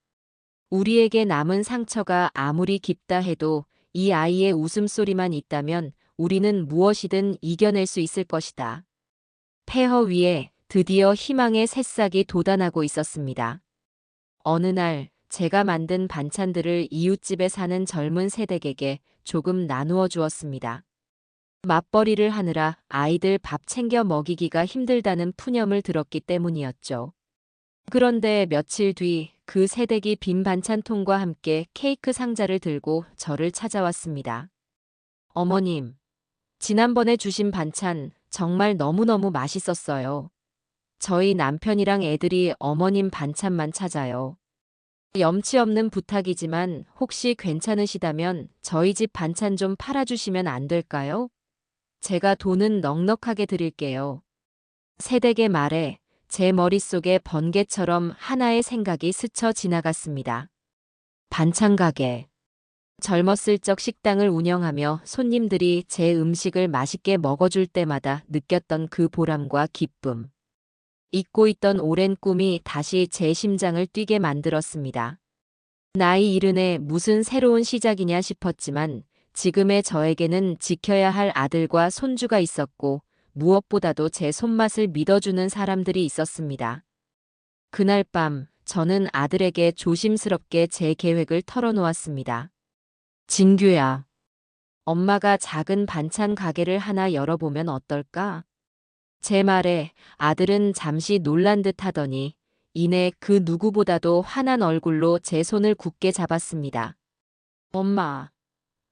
우리에게 남은 상처가 아무리 깊다 해도 이 아이의 웃음소리만 있다면 우리는 무엇이든 이겨낼 수 있을 것이다. 폐허 위에 드디어 희망의 새싹이 돋아나고 있었습니다. 어느 날 제가 만든 반찬들을 이웃집에 사는 젊은 세댁에게 조금 나누어 주었습니다. 맞벌이를 하느라 아이들 밥 챙겨 먹이기가 힘들다는 푸념을 들었기 때문이었죠. 그런데 며칠 뒤 그 세댁이 빈 반찬통과 함께 케이크 상자를 들고 저를 찾아왔습니다. 어머님, 지난번에 주신 반찬 정말 너무너무 맛있었어요. 저희 남편이랑 애들이 어머님 반찬만 찾아요. 염치 없는 부탁이지만 혹시 괜찮으시다면 저희 집 반찬 좀 팔아주시면 안 될까요? 제가 돈은 넉넉하게 드릴게요. 세댁의 말에 제 머릿속에 번개처럼 하나의 생각이 스쳐 지나갔습니다. 반찬 가게. 젊었을 적 식당을 운영하며 손님들이 제 음식을 맛있게 먹어줄 때마다 느꼈던 그 보람과 기쁨. 잊고 있던 오랜 꿈이 다시 제 심장을 뛰게 만들었습니다. 나이 이른에 무슨 새로운 시작이냐 싶었지만 지금의 저에게는 지켜야 할 아들과 손주가 있었고 무엇보다도 제 손맛을 믿어주는 사람들이 있었습니다. 그날 밤 저는 아들에게 조심스럽게 제 계획을 털어놓았습니다. 진규야, 엄마가 작은 반찬 가게를 하나 열어보면 어떨까? 제 말에 아들은 잠시 놀란 듯 하더니 이내 그 누구보다도 환한 얼굴로 제 손을 굳게 잡았습니다. 엄마,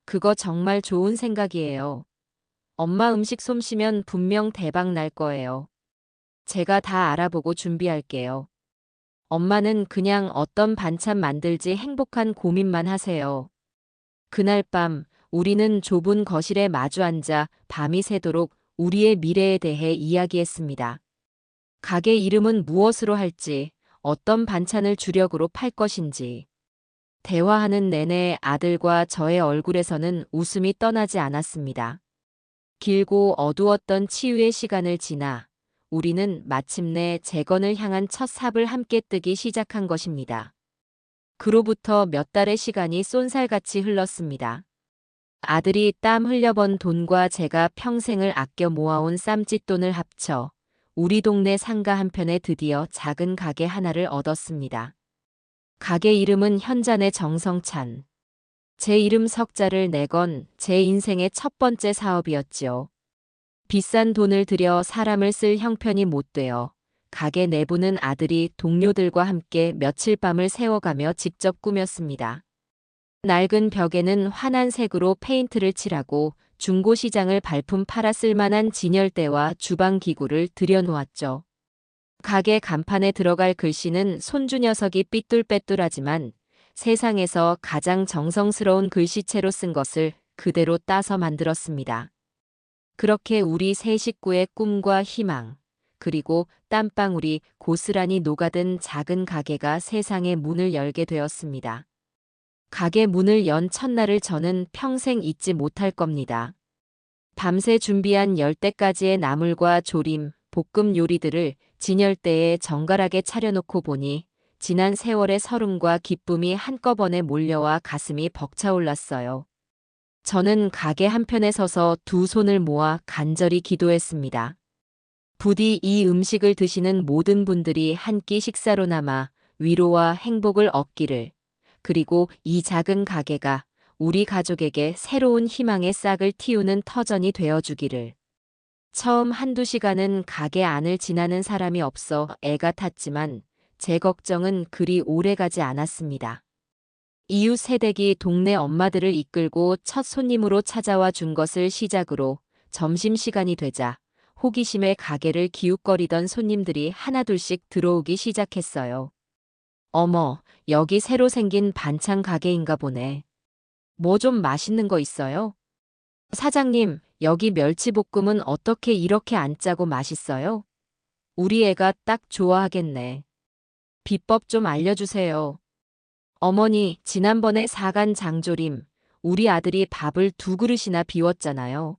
그거 정말 좋은 생각이에요. 엄마 음식 솜씨면 분명 대박 날 거예요. 제가 다 알아보고 준비할게요. 엄마는 그냥 어떤 반찬 만들지 행복한 고민만 하세요. 그날 밤 우리는 좁은 거실에 마주 앉아 밤이 새도록 우리의 미래에 대해 이야기했습니다. 가게 이름은 무엇으로 할지, 어떤 반찬을 주력으로 팔 것인지. 대화하는 내내 아들과 저의 얼굴에서는 웃음이 떠나지 않았습니다. 길고 어두웠던 치유의 시간을 지나 우리는 마침내 재건을 향한 첫 삽을 함께 뜨기 시작한 것입니다. 그로부터 몇 달의 시간이 쏜살같이 흘렀습니다. 아들이 땀 흘려번 돈과 제가 평생을 아껴 모아온 쌈짓돈을 합쳐 우리 동네 상가 한편에 드디어 작은 가게 하나를 얻었습니다. 가게 이름은 현잔의 정성찬. 제 이름 석자를 내건 제 인생의 첫 번째 사업이었지요. 비싼 돈을 들여 사람을 쓸 형편이 못 되어 가게 내부는 아들이 동료들과 함께 며칠 밤을 새워가며 직접 꾸몄습니다. 낡은 벽에는 환한 색으로 페인트를 칠하고 중고시장을 발품 팔아 쓸만한 진열대와 주방기구를 들여놓았죠. 가게 간판에 들어갈 글씨는 손주 녀석이 삐뚤빼뚤하지만 세상에서 가장 정성스러운 글씨체로 쓴 것을 그대로 따서 만들었습니다. 그렇게 우리 세 식구의 꿈과 희망, 그리고 땀방울이 고스란히 녹아든 작은 가게가 세상의 문을 열게 되었습니다. 가게 문을 연 첫날을 저는 평생 잊지 못할 겁니다. 밤새 준비한 10대까지의 나물과 조림, 볶음 요리들을 진열대에 정갈하게 차려놓고 보니 지난 세월의 서름과 기쁨이 한꺼번에 몰려와 가슴이 벅차올랐어요. 저는 가게 한편에 서서 두 손을 모아 간절히 기도했습니다. 부디 이 음식을 드시는 모든 분들이 한 끼 식사로나마 위로와 행복을 얻기를, 그리고 이 작은 가게가 우리 가족에게 새로운 희망의 싹을 틔우는 터전이 되어주기를. 처음 한두 시간은 가게 안을 지나는 사람이 없어 애가 탔지만 제 걱정은 그리 오래가지 않았습니다. 이웃 세댁이 동네 엄마들을 이끌고 첫 손님으로 찾아와 준 것을 시작으로 점심시간이 되자 호기심에 가게를 기웃거리던 손님들이 하나둘씩 들어오기 시작했어요. 어머, 여기 새로 생긴 반찬 가게인가 보네. 뭐 좀 맛있는 거 있어요? 사장님, 여기 멸치볶음은 어떻게 이렇게 안 짜고 맛있어요? 우리 애가 딱 좋아하겠네. 비법 좀 알려주세요. 어머니, 지난번에 사간 장조림, 우리 아들이 밥을 2그릇이나 비웠잖아요.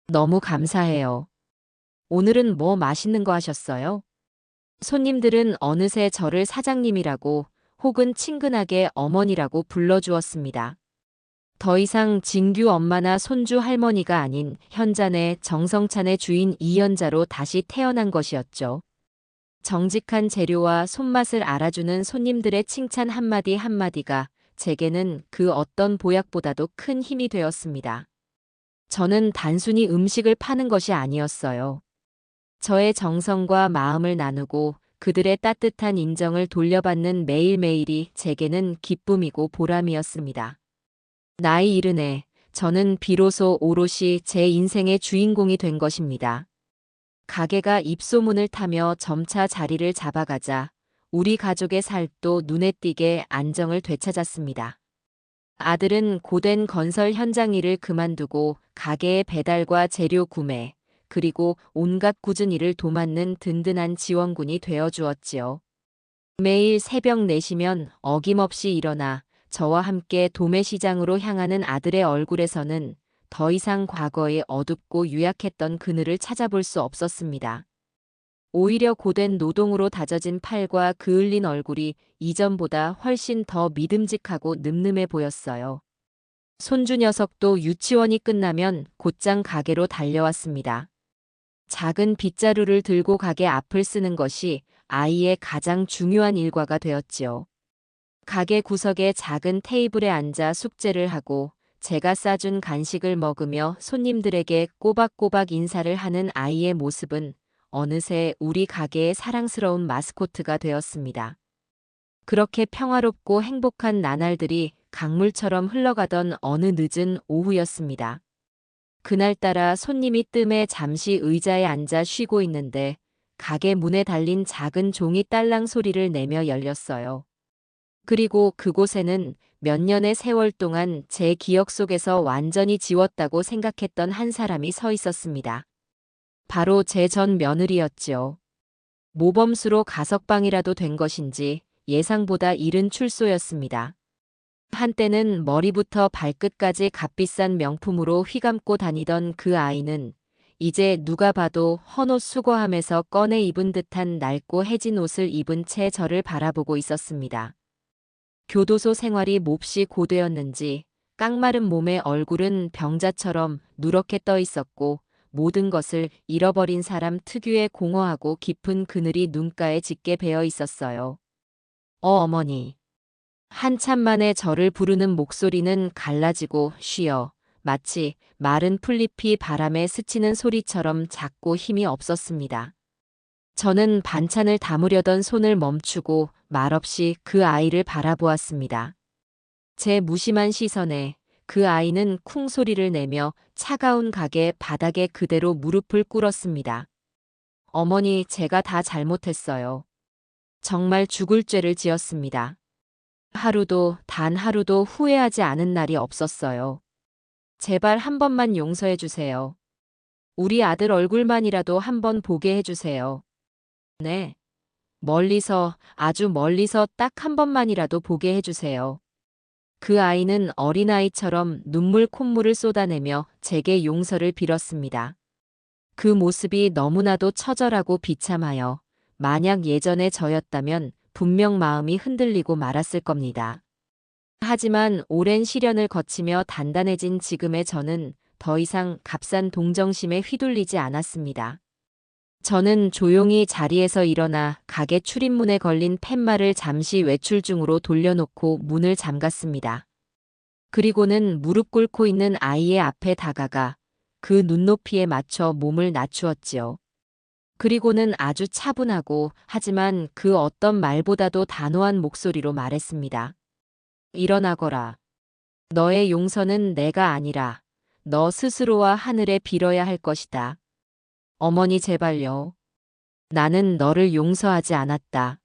너무 감사해요. 오늘은 뭐 맛있는 거 하셨어요? 손님들은 어느새 저를 사장님이라고 혹은 친근하게 어머니라고 불러주었습니다. 더 이상 진규 엄마나 손주 할머니가 아닌 현잔의 정성찬의 주인 이연자로 다시 태어난 것이었죠. 정직한 재료와 손맛을 알아주는 손님들의 칭찬 한마디 한마디가 제게는 그 어떤 보약보다도 큰 힘이 되었습니다. 저는 단순히 음식을 파는 것이 아니었어요. 저의 정성과 마음을 나누고 그들의 따뜻한 인정을 돌려받는 매일매일이 제게는 기쁨이고 보람이었습니다. 나이 70에 저는 비로소 오롯이 제 인생의 주인공이 된 것입니다. 가게가 입소문을 타며 점차 자리를 잡아가자 우리 가족의 삶도 눈에 띄게 안정을 되찾았습니다. 아들은 고된 건설 현장 일을 그만두고 가게의 배달과 재료 구매, 그리고 온갖 꾸준히 일을 도맡는 든든한 지원군이 되어 주었지요. 매일 새벽 4시면 어김없이 일어나 저와 함께 도매시장으로 향하는 아들의 얼굴에서는 더 이상 과거의 어둡고 유약했던 그늘을 찾아볼 수 없었습니다. 오히려 고된 노동으로 다져진 팔과 그을린 얼굴이 이전보다 훨씬 더 믿음직하고 늠름해 보였어요. 손주 녀석도 유치원이 끝나면 곧장 가게로 달려왔습니다. 작은 빗자루를 들고 가게 앞을 쓰는 것이 아이의 가장 중요한 일과가 되었지요. 가게 구석의 작은 테이블에 앉아 숙제를 하고 제가 싸준 간식을 먹으며 손님들에게 꼬박꼬박 인사를 하는 아이의 모습은 어느새 우리 가게의 사랑스러운 마스코트가 되었습니다. 그렇게 평화롭고 행복한 나날들이 강물처럼 흘러가던 어느 늦은 오후였습니다. 그날따라 손님이 뜸에 잠시 의자에 앉아 쉬고 있는데 가게 문에 달린 작은 종이 딸랑 소리를 내며 열렸어요. 그리고 그곳에는 몇 년의 세월 동안 제 기억 속에서 완전히 지웠다고 생각했던 한 사람이 서 있었습니다. 바로 제 전 며느리였지요. 모범수로 가석방이라도 된 것인지 예상보다 이른 출소였습니다. 한때는 머리부터 발끝까지 값비싼 명품으로 휘감고 다니던 그 아이는 이제 누가 봐도 헌옷 수거함에서 꺼내 입은 듯한 낡고 해진 옷을 입은 채 저를 바라보고 있었습니다. 교도소 생활이 몹시 고되었는지 깡마른 몸의 얼굴은 병자처럼 누렇게 떠 있었고 모든 것을 잃어버린 사람 특유의 공허하고 깊은 그늘이 눈가에 짙게 배어 있었어요. 어머니. 한참 만에 저를 부르는 목소리는 갈라지고 쉬어 마치 마른 풀잎이 바람에 스치는 소리처럼 작고 힘이 없었습니다. 저는 반찬을 담으려던 손을 멈추고 말없이 그 아이를 바라보았습니다. 제 무심한 시선에 그 아이는 쿵 소리를 내며 차가운 가게 바닥에 그대로 무릎을 꿇었습니다. 어머니, 제가 다 잘못했어요. 정말 죽을 죄를 지었습니다. 하루도, 단 하루도 후회하지 않은 날이 없었어요. 제발 한 번만 용서해 주세요. 우리 아들 얼굴만이라도 한 번 보게 해주세요. 네. 멀리서, 아주 멀리서 딱 한 번만이라도 보게 해주세요. 그 아이는 어린아이처럼 눈물 콧물을 쏟아내며 제게 용서를 빌었습니다. 그 모습이 너무나도 처절하고 비참하여 만약 예전의 저였다면 분명 마음이 흔들리고 말았을 겁니다. 하지만 오랜 시련을 거치며 단단해진 지금의 저는 더 이상 값싼 동정심에 휘둘리지 않았습니다. 저는 조용히 자리에서 일어나 가게 출입문에 걸린 팻말을 잠시 외출 중으로 돌려놓고 문을 잠갔습니다. 그리고는 무릎 꿇고 있는 아이의 앞에 다가가 그 눈높이에 맞춰 몸을 낮추었지요. 그리고는 아주 차분하고 하지만 그 어떤 말보다도 단호한 목소리로 말했습니다. 일어나거라. 너의 용서는 내가 아니라 너 스스로와 하늘에 빌어야 할 것이다. 어머니 제발요. 나는 너를 용서하지 않았다.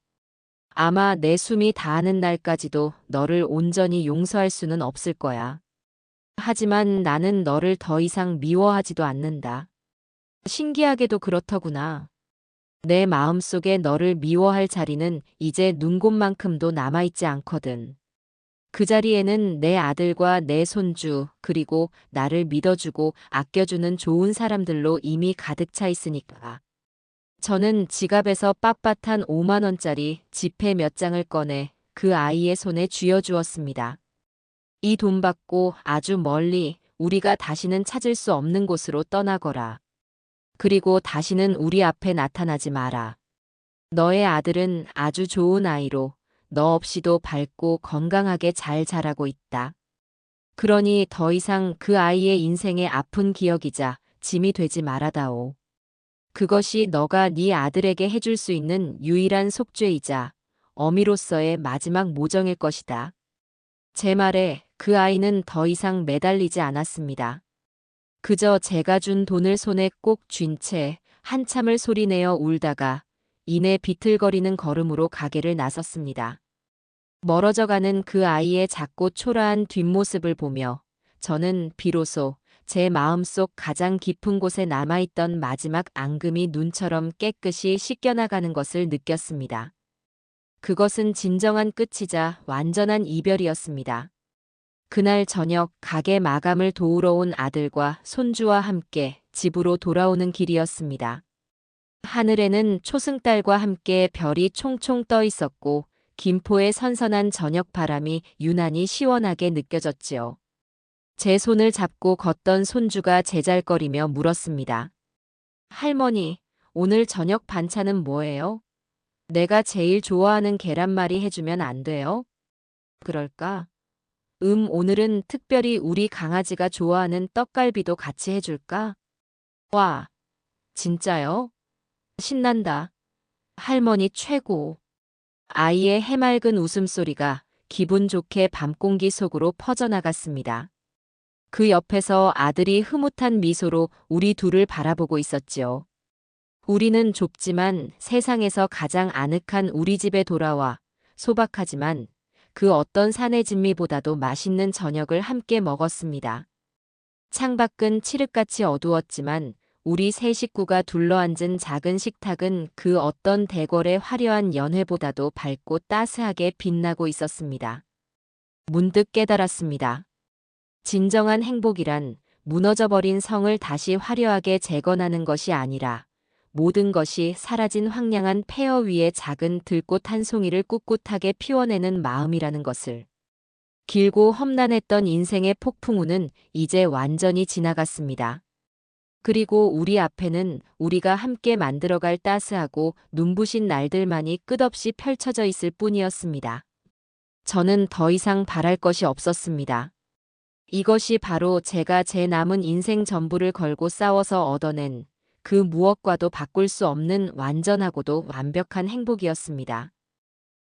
아마 내 숨이 다하는 날까지도 너를 온전히 용서할 수는 없을 거야. 하지만 나는 너를 더 이상 미워하지도 않는다. 신기하게도 그렇더구나. 내 마음속에 너를 미워할 자리는 이제 눈곱만큼도 남아있지 않거든. 그 자리에는 내 아들과 내 손주, 그리고 나를 믿어주고 아껴주는 좋은 사람들로 이미 가득 차 있으니까. 저는 지갑에서 빳빳한 5만 원짜리 지폐 몇 장을 꺼내 그 아이의 손에 쥐어주었습니다. 이 돈 받고 아주 멀리 우리가 다시는 찾을 수 없는 곳으로 떠나거라. 그리고 다시는 우리 앞에 나타나지 마라. 너의 아들은 아주 좋은 아이로 너 없이도 밝고 건강하게 잘 자라고 있다. 그러니 더 이상 그 아이의 인생의 아픈 기억이자 짐이 되지 말아다오. 그것이 너가 네 아들에게 해줄 수 있는 유일한 속죄이자 어미로서의 마지막 모정일 것이다. 제 말에 그 아이는 더 이상 매달리지 않았습니다. 그저 제가 준 돈을 손에 꼭 쥔 채 한참을 소리내어 울다가 이내 비틀거리는 걸음으로 가게를 나섰습니다. 멀어져가는 그 아이의 작고 초라한 뒷모습을 보며 저는 비로소 제 마음속 가장 깊은 곳에 남아있던 마지막 앙금이 눈처럼 깨끗이 씻겨나가는 것을 느꼈습니다. 그것은 진정한 끝이자 완전한 이별이었습니다. 그날 저녁 가게 마감을 도우러 온 아들과 손주와 함께 집으로 돌아오는 길이었습니다. 하늘에는 초승달과 함께 별이 총총 떠 있었고 김포의 선선한 저녁 바람이 유난히 시원하게 느껴졌지요. 제 손을 잡고 걷던 손주가 제잘거리며 물었습니다. 할머니, 오늘 저녁 반찬은 뭐예요? 내가 제일 좋아하는 계란말이 해주면 안 돼요? 그럴까? 오늘은 특별히 우리 강아지가 좋아하는 떡갈비도 같이 해줄까? 와, 진짜요? 신난다. 할머니 최고. 아이의 해맑은 웃음소리가 기분 좋게 밤공기 속으로 퍼져나갔습니다. 그 옆에서 아들이 흐뭇한 미소로 우리 둘을 바라보고 있었지요. 우리는 좁지만 세상에서 가장 아늑한 우리 집에 돌아와 소박하지만 그 어떤 산의 진미보다도 맛있는 저녁을 함께 먹었습니다. 창밖은 칠흑같이 어두웠지만 우리 세 식구가 둘러앉은 작은 식탁은 그 어떤 대궐의 화려한 연회보다도 밝고 따스하게 빛나고 있었습니다. 문득 깨달았습니다. 진정한 행복이란 무너져버린 성을 다시 화려하게 재건하는 것이 아니라 모든 것이 사라진 황량한 폐허 위에 작은 들꽃 한 송이를 꿋꿋하게 피워내는 마음이라는 것을. 길고 험난했던 인생의 폭풍우는 이제 완전히 지나갔습니다. 그리고 우리 앞에는 우리가 함께 만들어갈 따스하고 눈부신 날들만이 끝없이 펼쳐져 있을 뿐이었습니다. 저는 더 이상 바랄 것이 없었습니다. 이것이 바로 제가 제 남은 인생 전부를 걸고 싸워서 얻어낸 그 무엇과도 바꿀 수 없는 완전하고도 완벽한 행복이었습니다.